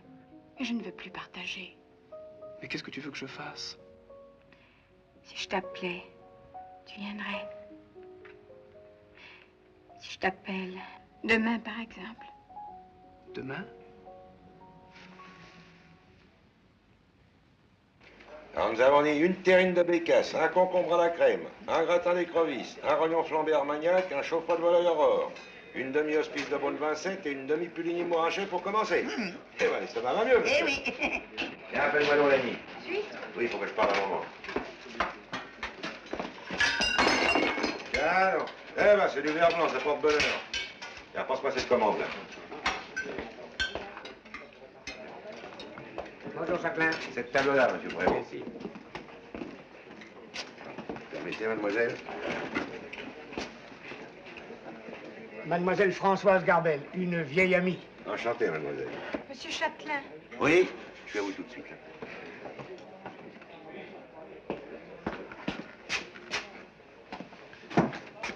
Et je ne veux plus partager. Mais qu'est-ce que tu veux que je fasse? Si je t'appelais, tu viendrais. Si je t'appelle, demain par exemple. Demain? Alors, nous avons dit une terrine de bécasse, un concombre à la crème, un gratin d'écrevisses, un rognon flambé armagnac, un chauffe-froid de volaille aurore, une demi-hospice de bonne vin sec et une demi-puligny moraché pour commencer. Eh ben, l'estomac va mieux. Eh oui. Viens, appelle-moi donc l'ami. Suis. Oui, il faut que je parle un moment. Tiens, non. Eh ben, c'est du verre blanc, ça porte bonheur. Tiens, passe-moi cette commande, là. Bonjour, Châtelain. Cette table-là, monsieur le préfet. Merci. Permettez, mademoiselle. Mademoiselle Françoise Garbel, une vieille amie. Enchanté, mademoiselle. Monsieur Châtelain. Oui, je suis à vous tout de suite.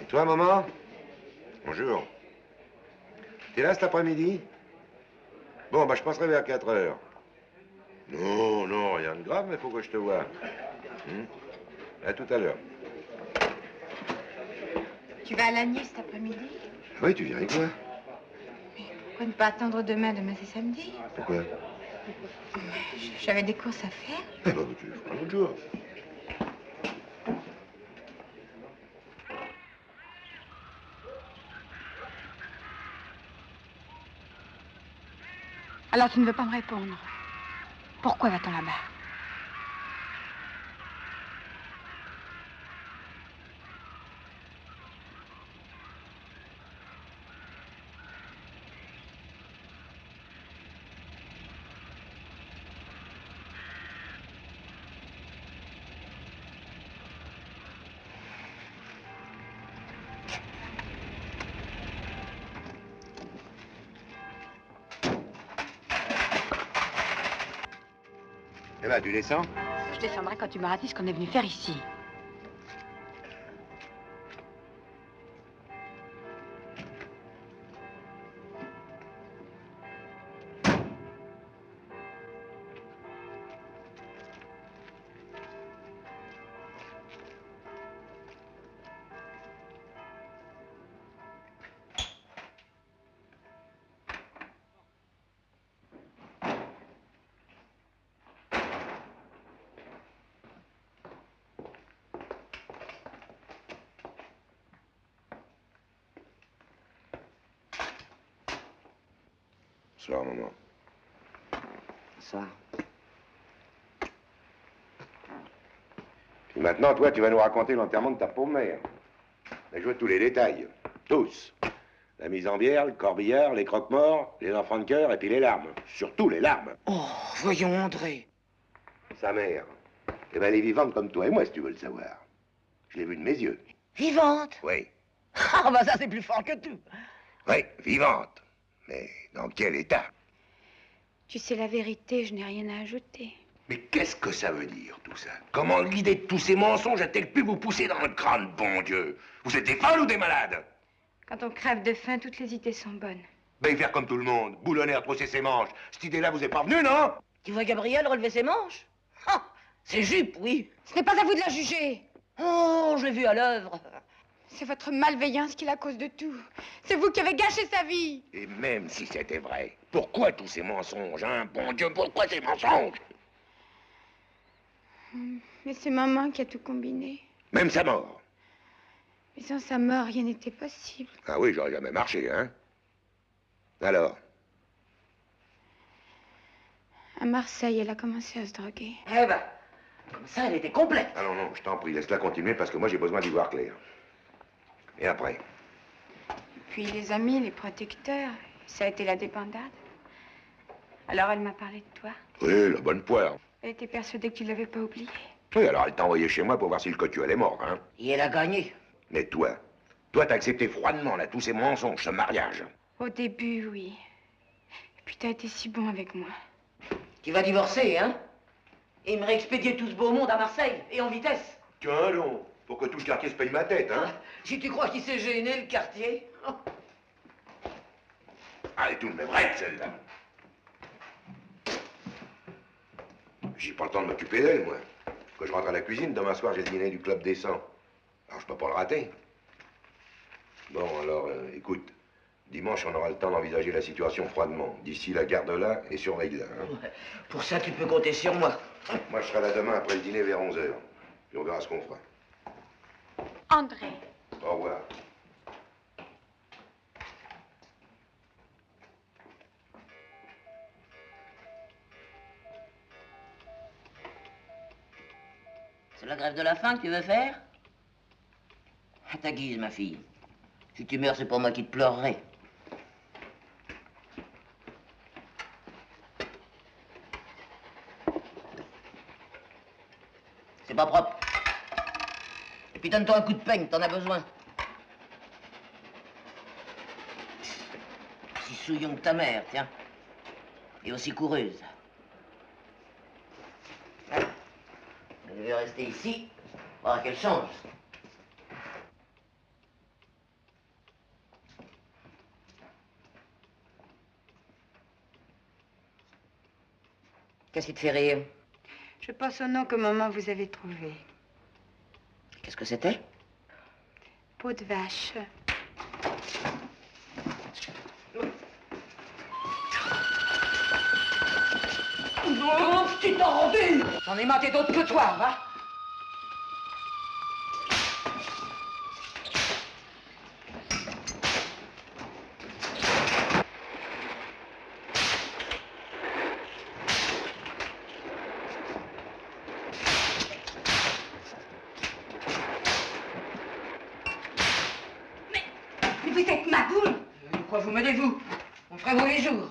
Et toi, maman? Bonjour. T'es là cet après-midi? Bon, bah, je passerai vers 4 heures. Non, non, rien de grave, mais faut que je te voie. À tout à l'heure. Tu vas à Lagny cet après-midi? Oui, tu viens avec moi? Pourquoi ne pas attendre demain? Demain, c'est samedi. Pourquoi? J'avais des courses à faire. Eh ben, tu le feras un autre jour. Alors, tu ne veux pas me répondre. Pourquoi va-t-on là-bas? Eh ben, tu descends? Je descendrai quand tu m'auras dit ce qu'on est venu faire ici. Bonsoir, maman. Bonsoir. Et maintenant, toi, tu vas nous raconter l'enterrement de ta pauvre mère. On a joué tous les détails. Tous. La mise en bière, le corbillard, les croque-morts, les enfants de cœur et puis les larmes. Surtout les larmes. Oh, voyons, André. Sa mère. Eh ben, elle est vivante comme toi et moi, si tu veux le savoir. Je l'ai vue de mes yeux. Vivante? Oui. Ah, bah ça, c'est plus fort que tout. Oui, vivante. Mais dans quel état? Tu sais la vérité, je n'ai rien à ajouter. Mais qu'est-ce que ça veut dire, tout ça? Comment l'idée de tous ces mensonges a-t-elle pu vous pousser dans le crâne, bon Dieu? Vous êtes des folles ou des malades? Quand on crève de faim, toutes les idées sont bonnes. Ben, faire comme tout le monde, boulonner, retrousser ses manches. Cette idée-là vous est pas venue, non? Tu vois Gabriel relever ses manches? Ah, ses jupes, oui. Ce n'est pas à vous de la juger. Oh, je l'ai vu à l'œuvre. C'est votre malveillance qui est la cause de tout. C'est vous qui avez gâché sa vie. Et même si c'était vrai, pourquoi tous ces mensonges, hein? Bon Dieu, pourquoi ces mensonges? Mais c'est maman qui a tout combiné. Même sa mort. Mais sans sa mort, rien n'était possible. Ah oui, j'aurais jamais marché, hein? Alors? À Marseille, elle a commencé à se droguer. Eh ben, comme ça, elle était complète. Ah non, non, je t'en prie, laisse-la continuer parce que moi, j'ai besoin d'y voir clair. Et après? Puis les amis, les protecteurs, ça a été la débandade. Alors elle m'a parlé de toi. Oui, la bonne poire. Elle était persuadée que tu l'avais pas oublié. Oui, alors elle t'a envoyé chez moi pour voir si le cocu allait mort, hein? Et elle a gagné. Mais toi, t'as accepté froidement, là, tous ces mensonges, ce mariage. Au début, oui. Et puis t'as été si bon avec moi. Tu vas divorcer, hein? Et me réexpédier tout ce beau monde à Marseille, et en vitesse. Tiens donc, pour que tout le quartier se paye ma tête, hein? Si tu crois qu'il s'est gêné, le quartier. Oh. Ah, elle est tout de même raide, celle-là. J'ai pas le temps de m'occuper d'elle, moi. Quand je rentre à la cuisine, demain soir, j'ai le dîner du club des 100. Alors, je peux pas le rater. Bon, alors, écoute, Dimanche, on aura le temps d'envisager la situation froidement. D'ici, la garde-la et surveille-la. Hein. Ouais. Pour ça, tu peux compter sur moi. Moi, je serai là demain après le dîner vers 11h. Puis on verra ce qu'on fera. André. Au revoir. C'est la grève de la faim que tu veux faire? À ta guise, ma fille. Si tu meurs, c'est pour moi qui te pleurerai. C'est pas propre. Et puis donne-toi un coup de peigne, t'en as besoin. Si souillon que ta mère, tiens. Et aussi coureuse. Je vais rester ici, voir qu'elle change. Qu'est-ce qui te fait rire? Je pense au nom que maman vous avait trouvé. Qu'est-ce que c'était? Peau de vache. Non, tu t'en rendu! J'en ai maté d'autres que toi, va! Mais vous êtes ma boule! De quoi vous menez-vous? On ferait mauvais jour.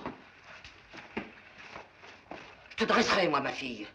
Je te dresserai, moi, ma fille.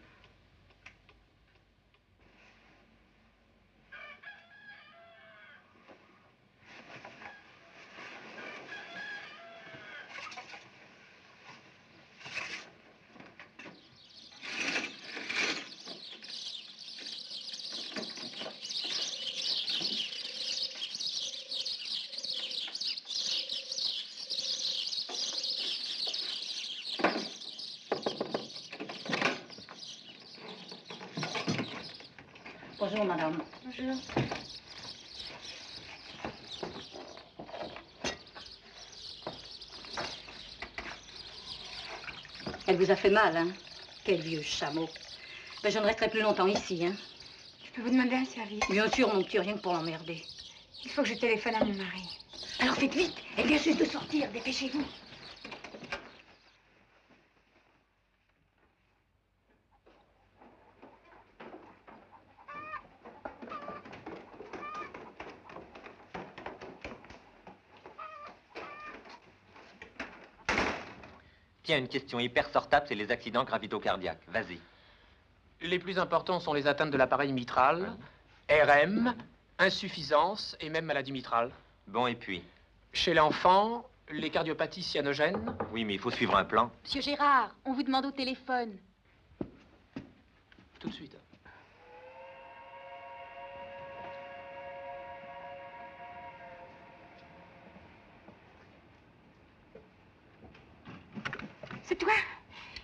Bonjour, madame. Bonjour. Elle vous a fait mal, hein? Quel vieux chameau. Ben, je ne resterai plus longtemps ici, hein? Je peux vous demander un service? Bien sûr, mon petit, rien que pour l'emmerder. Il faut que je téléphone à mon mari. Alors faites vite. Elle vient juste de sortir. Dépêchez-vous. Tiens, une question hyper sortable, c'est les accidents gravito-cardiaques. Vas-y. Les plus importants sont les atteintes de l'appareil mitral, RM, insuffisance et même maladie mitrale. Bon, et puis? Chez l'enfant, les cardiopathies cyanogènes. Oui, mais il faut suivre un plan. Monsieur Gérard, on vous demande au téléphone. Tout de suite. C'est toi?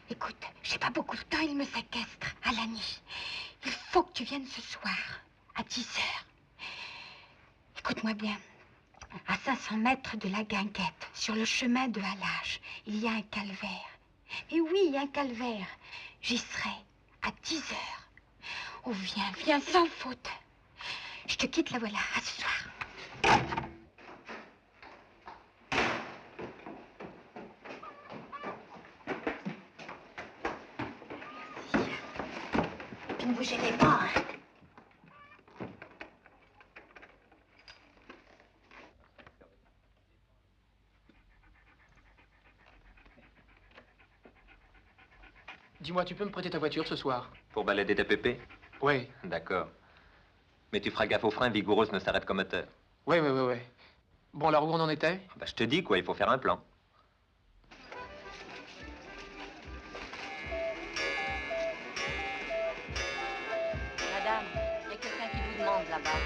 Écoute, j'ai pas beaucoup de temps, il me séquestre à la niche. Il faut que tu viennes ce soir, à 10h. Écoute-moi bien. À 500 mètres de la guinguette, sur le chemin de Halage, il y a un calvaire. Et oui, un calvaire. J'y serai à 10h. Oh, viens, viens sans faute. Je te quitte, la voilà. À ce soir. Ne vous gênez pas, hein. Dis-moi, tu peux me prêter ta voiture ce soir? Pour balader ta pépé? Oui. D'accord. Mais tu feras gaffe au frein, Vigoureuse ne s'arrête qu'au moteur. Oui. Bon, alors où on en était? Bah, je te dis, quoi, il faut faire un plan. Madame, il y a quelqu'un qui vous demande là-bas.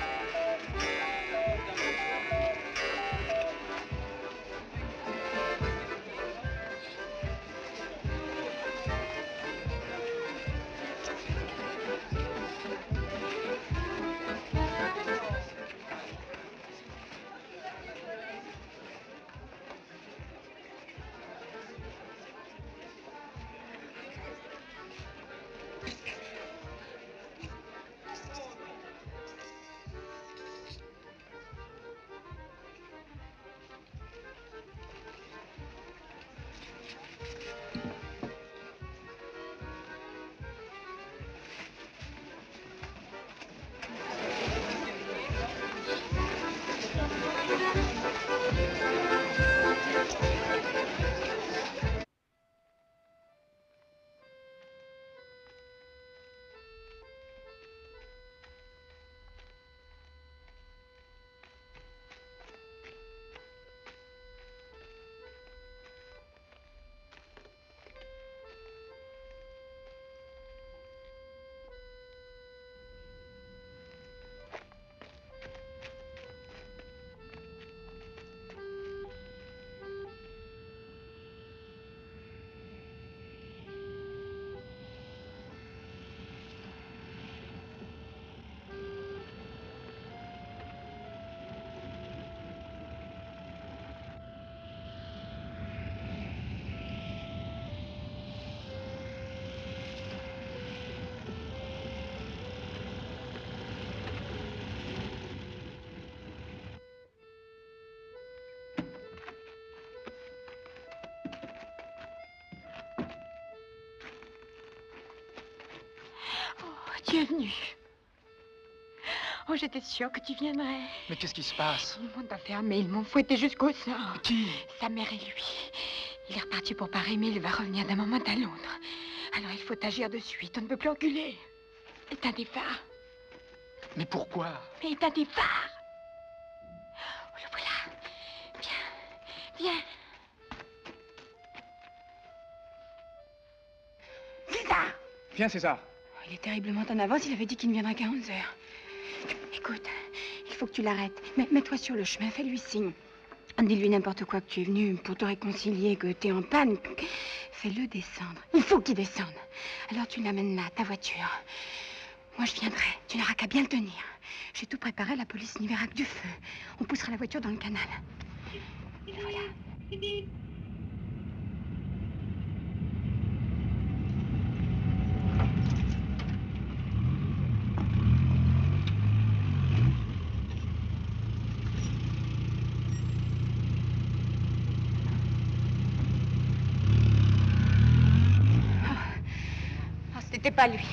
Tu es venu. Oh, j'étais sûre que tu viendrais. Mais qu'est-ce qui se passe? Ils m'ont enfermé, ils m'ont fouetté jusqu'au sang. Qui? Sa mère et lui. Il est reparti pour Paris, mais il va revenir d'un moment à l'autre. Alors il faut agir de suite, on ne peut plus reculer. Éteins tes phares. Mais pourquoi? Mais éteins tes phares. Oh, le voilà. Viens, viens. César! Viens, César. Il est terriblement en avance, il avait dit qu'il ne viendrait qu'à 11h. Écoute, il faut que tu l'arrêtes. Mets-toi sur le chemin, fais-lui signe. Dis-lui n'importe quoi, que tu es venu pour te réconcilier, que tu es en panne. Fais-le descendre. Il faut qu'il descende. Alors tu l'amènes là, ta voiture. Moi, je viendrai. Tu n'auras qu'à bien le tenir. J'ai tout préparé, la police n'y verra que du feu. On poussera la voiture dans le canal. Et voilà. C'était pas lui.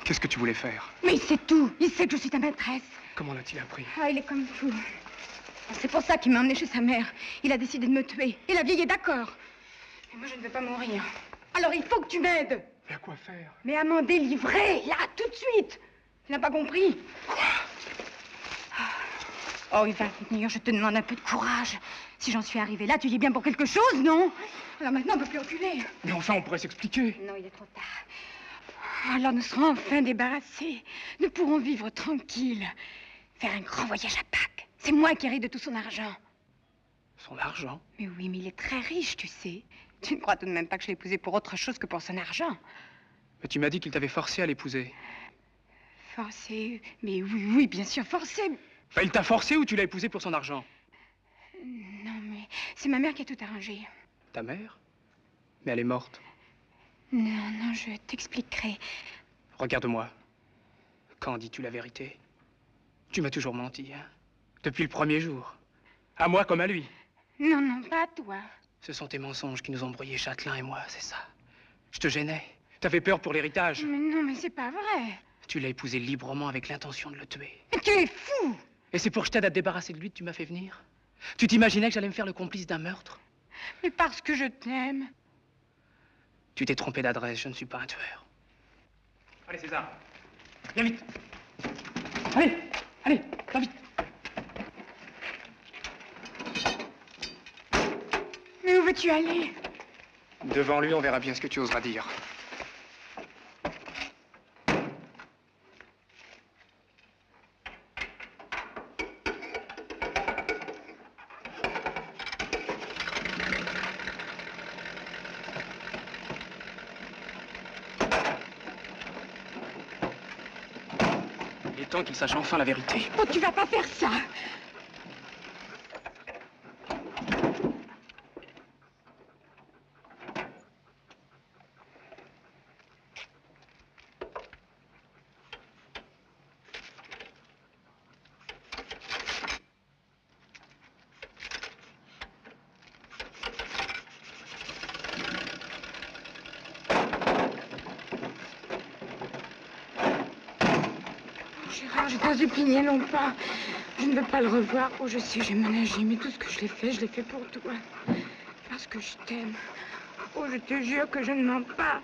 Qu'est-ce que tu voulais faire? Mais il sait tout. Il sait que je suis ta maîtresse. Comment l'a-t-il appris? Ah, il est comme fou. C'est pour ça qu'il m'a emmené chez sa mère. Il a décidé de me tuer. Et la vieille est d'accord. Mais moi, je ne veux pas mourir. Alors, il faut que tu m'aides. Mais à quoi faire? Mais à m'en délivrer, là, tout de suite. Tu n'as pas compris? Oh, il va venir. Je te demande un peu de courage. Si j'en suis arrivée là, tu y es bien pour quelque chose, non? Alors maintenant, on ne peut plus reculer. Mais enfin, on pourrait s'expliquer. Non, il est trop tard. Alors nous serons enfin débarrassés. Nous pourrons vivre tranquilles. Faire un grand voyage à Pâques. C'est moi qui hérite de tout son argent. Son argent? Mais oui, mais il est très riche, tu sais. Tu ne crois tout de même pas que je l'ai épousé pour autre chose que pour son argent? Mais tu m'as dit qu'il t'avait forcé à l'épouser. Forcé? Mais oui, bien sûr, forcé. Enfin, il t'a forcé ou tu l'as épousé pour son argent? Non, mais c'est ma mère qui a tout arrangé. Ta mère? Mais elle est morte. Non, je t'expliquerai. Regarde-moi. Quand dis-tu la vérité? Tu m'as toujours menti, hein? Depuis le premier jour. À moi comme à lui. Non, pas à toi. Ce sont tes mensonges qui nous ont brouillés, Châtelain et moi, c'est ça. Je te gênais. T'avais peur pour l'héritage. Mais non, mais c'est pas vrai. Tu l'as épousé librement avec l'intention de le tuer. Mais tu es fou! Et c'est pour que je t'aide à te débarrasser de lui que tu m'as fait venir? Tu t'imaginais que j'allais me faire le complice d'un meurtre? Mais parce que je t'aime. Tu t'es trompé d'adresse, je ne suis pas un tueur. Allez, César. Viens vite. Allez, viens vite. Mais où veux-tu aller? Devant lui, on verra bien ce que tu oseras dire. Il est temps qu'il sache enfin la vérité. Oh, tu vas pas faire ça! Gérard, je t'en supplie, non pas. Je ne veux pas le revoir. Oh, je sais, j'ai managé, mais tout ce que je l'ai fait pour toi. Parce que je t'aime. Oh, je te jure que je ne mens pas.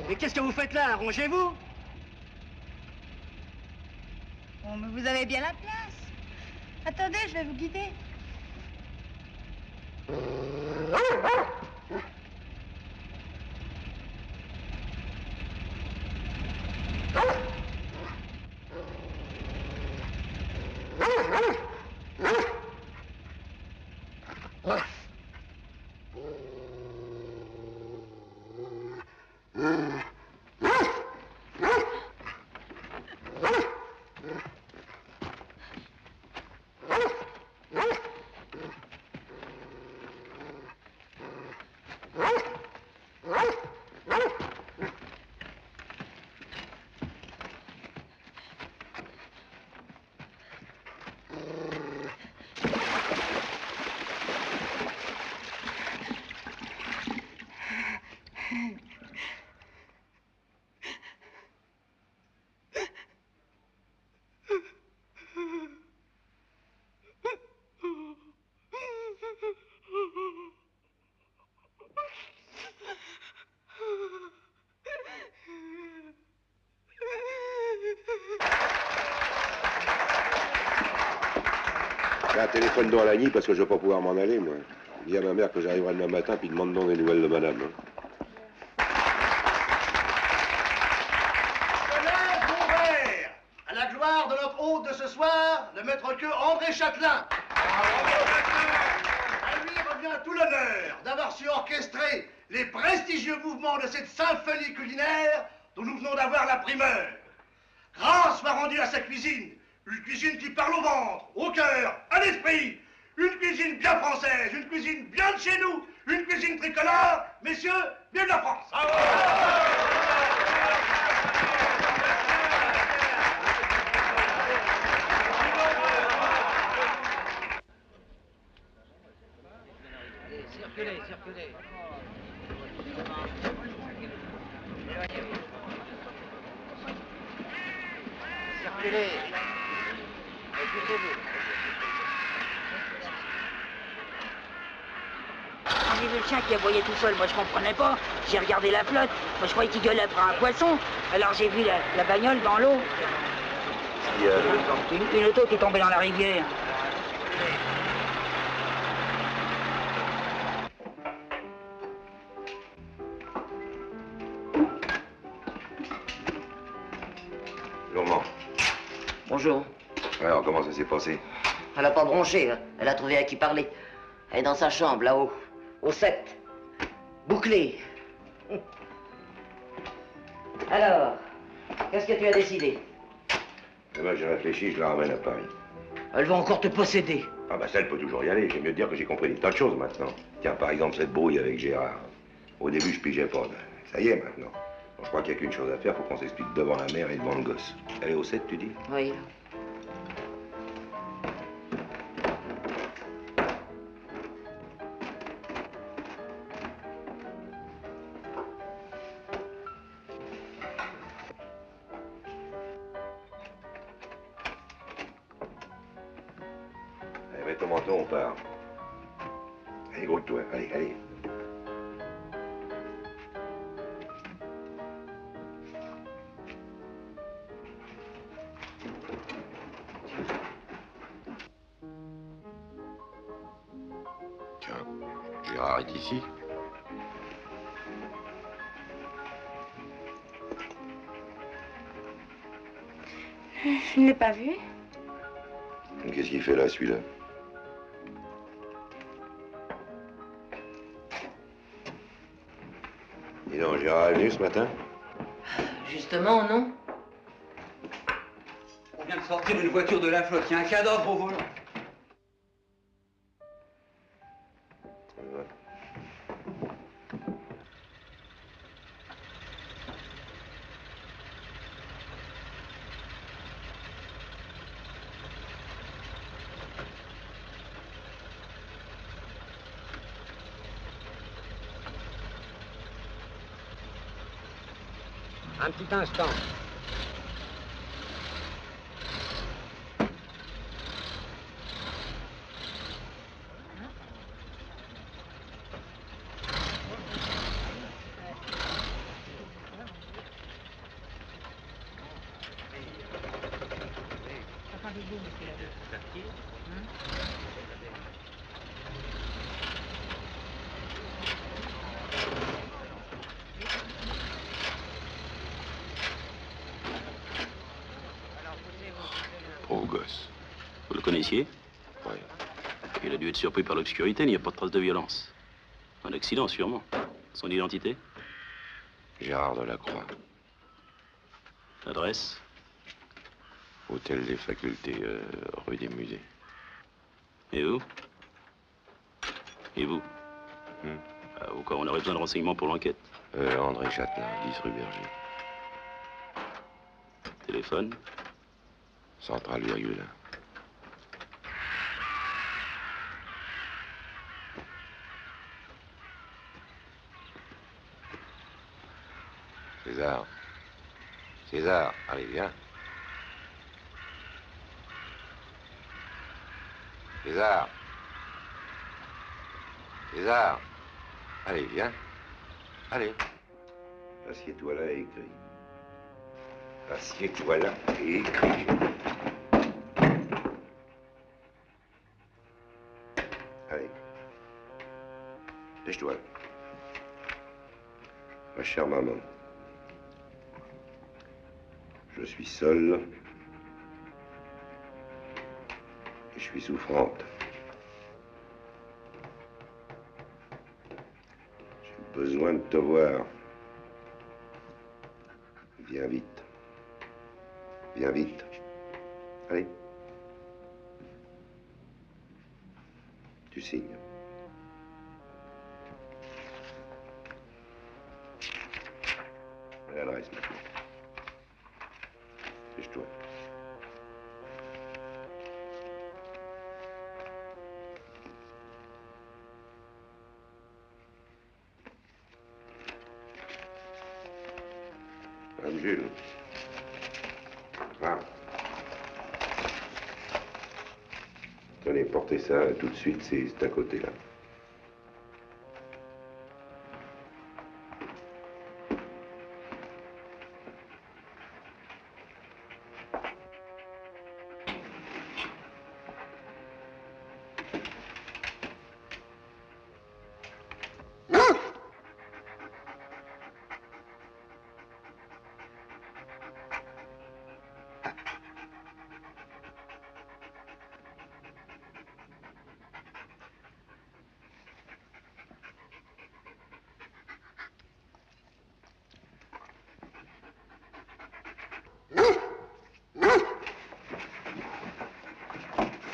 Mais qu'est-ce que vous faites là? Arrangez-vous. Oh, mais vous avez bien la place. Attendez, je vais vous guider. Là, téléphone dans la nuit parce que je vais pas pouvoir m'en aller, moi. Dis à ma mère que j'arriverai demain matin, puis demande donc des nouvelles de madame. Hein. Honneur ouvert à la gloire de notre hôte de ce soir, le maître-queux André Châtelain. À lui revient tout l'honneur d'avoir su orchestrer les prestigieux mouvements de cette symphonie culinaire dont nous venons d'avoir la primeur. Grâce soit rendue à sa cuisine, une cuisine qui parle au ventre, au cœur, à l'esprit, une cuisine bien française, une cuisine bien de chez nous, une cuisine tricolore, messieurs, vive la France! Circulez, circulez. Circulez. Écoutez-vous. J'ai vu le chien qui aboyait tout seul, moi je comprenais pas. J'ai regardé la flotte, moi je croyais qu'il gueulait après un poisson. Alors j'ai vu la bagnole dans l'eau. Une auto qui est tombée dans la rivière. Normand. Bonjour. Alors, comment ça s'est passé? Elle n'a pas bronché, hein. Elle a trouvé à qui parler. Elle est dans sa chambre, là-haut, au 7. Bouclée. Alors, qu'est-ce que tu as décidé? Eh ben, j'ai réfléchi, je la ramène à Paris. Elle va encore te posséder. Ah bah ça, elle peut toujours y aller. J'aime mieux te dire que j'ai compris des tas de choses maintenant. Tiens, par exemple, cette brouille avec Gérard. Au début, je pigeais pas. Ça y est, maintenant. Bon, je crois qu'il n'y a qu'une chose à faire, faut qu'on s'explique devant la mère et devant le gosse. Elle est au 7, tu dis? Oui. Allez, mets ton manteau, on part. Allez, grouille-toi. Allez, allez. Tiens. Gérard est ici. Je ne l'ai pas vu. Qu'est-ce qu'il fait là, celui-là? Dis donc, Gérard est venu ce matin? Justement, non? On vient de sortir une voiture de la flotte. Il y a un cadavre au volant. Un petit instant. Pauvre gosse. Vous le connaissiez? Oui. Il a dû être surpris par l'obscurité, il n'y a pas de trace de violence. Un accident, sûrement. Son identité? Gérard Delacroix. Adresse? Hôtel des Facultés, rue des Musées. Et vous? Et vous? Au cas où on aurait besoin de renseignements pour l'enquête. André Châtelain, 10 rue Berger. Téléphone? Centrale virgule. César. César, allez, viens. César. César. Allez, viens. Allez. Assieds-toi là et écris. Assieds-toi là et écris. Allez. Dépêche-toi. Ma chère maman, je suis seule et je suis souffrante. J'ai besoin de te voir. Viens vite. Viens vite. Allez. Tu signes. L'adresse maintenant. Dépêche-toi. Madame Jules. Ah. Tenez, portez ça tout de suite, c'est à côté là.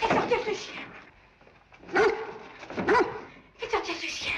Faites sortir ce chien. Faites sortir ce chien.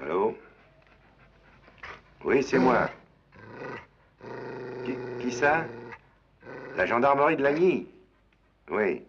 Allô? Oui, c'est moi. Qui ça? La gendarmerie de Lagny? Oui.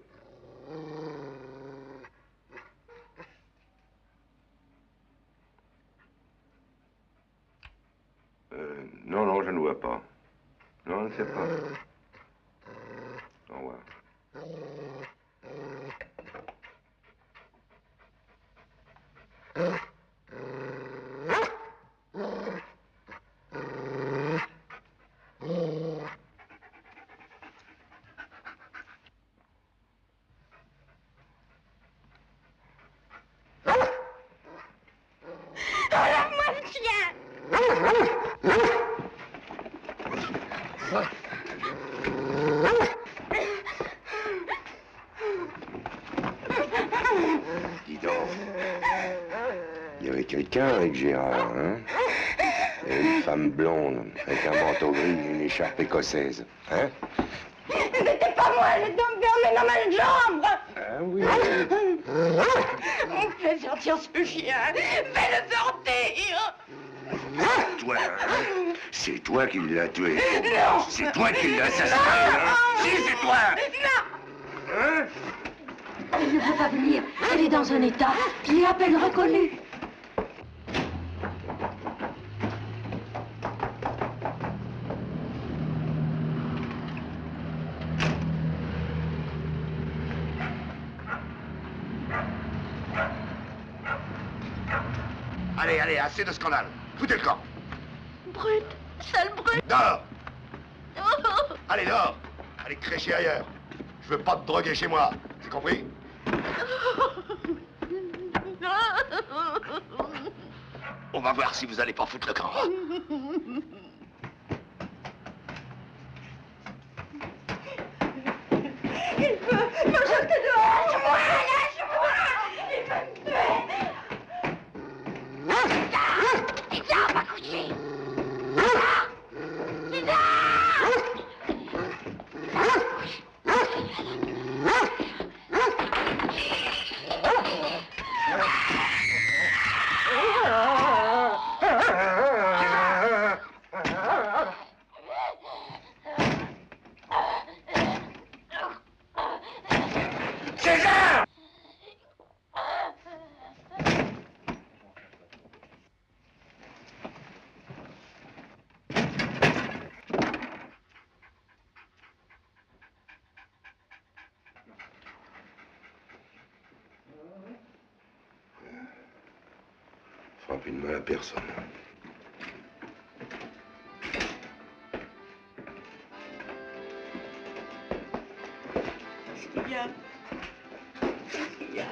quelqu'un avec Gérard, hein? Et une femme blonde, avec un manteau gris et une écharpe écossaise, hein? C'était pas moi, je dois me fermer dans ma chambre. Ah oui. Fais sortir ce chien, fais-le sortir. Toi, hein? C'est toi qui l'as tué. Non. C'est toi qui l'as assassiné, hein? Si, c'est toi. Non. Hein? Elle ne peut pas venir. Elle est dans un état qui est à peine reconnu. Allez, allez, assez de scandale. Foutez le camp. Brute, sale brute. Dehors. Oh. Allez, dehors. Allez crécher ailleurs. Je veux pas te droguer chez moi. C'est compris? On va voir si vous allez pas foutre le camp. Il peut me jeter dehors. Lâche-moi, lâche-moi. Il veut me tuer. Viens, on va coucher. César! Frappez de mal à personne. Qu'est-ce qu'il y a? Qu'est-ce qu'il y a?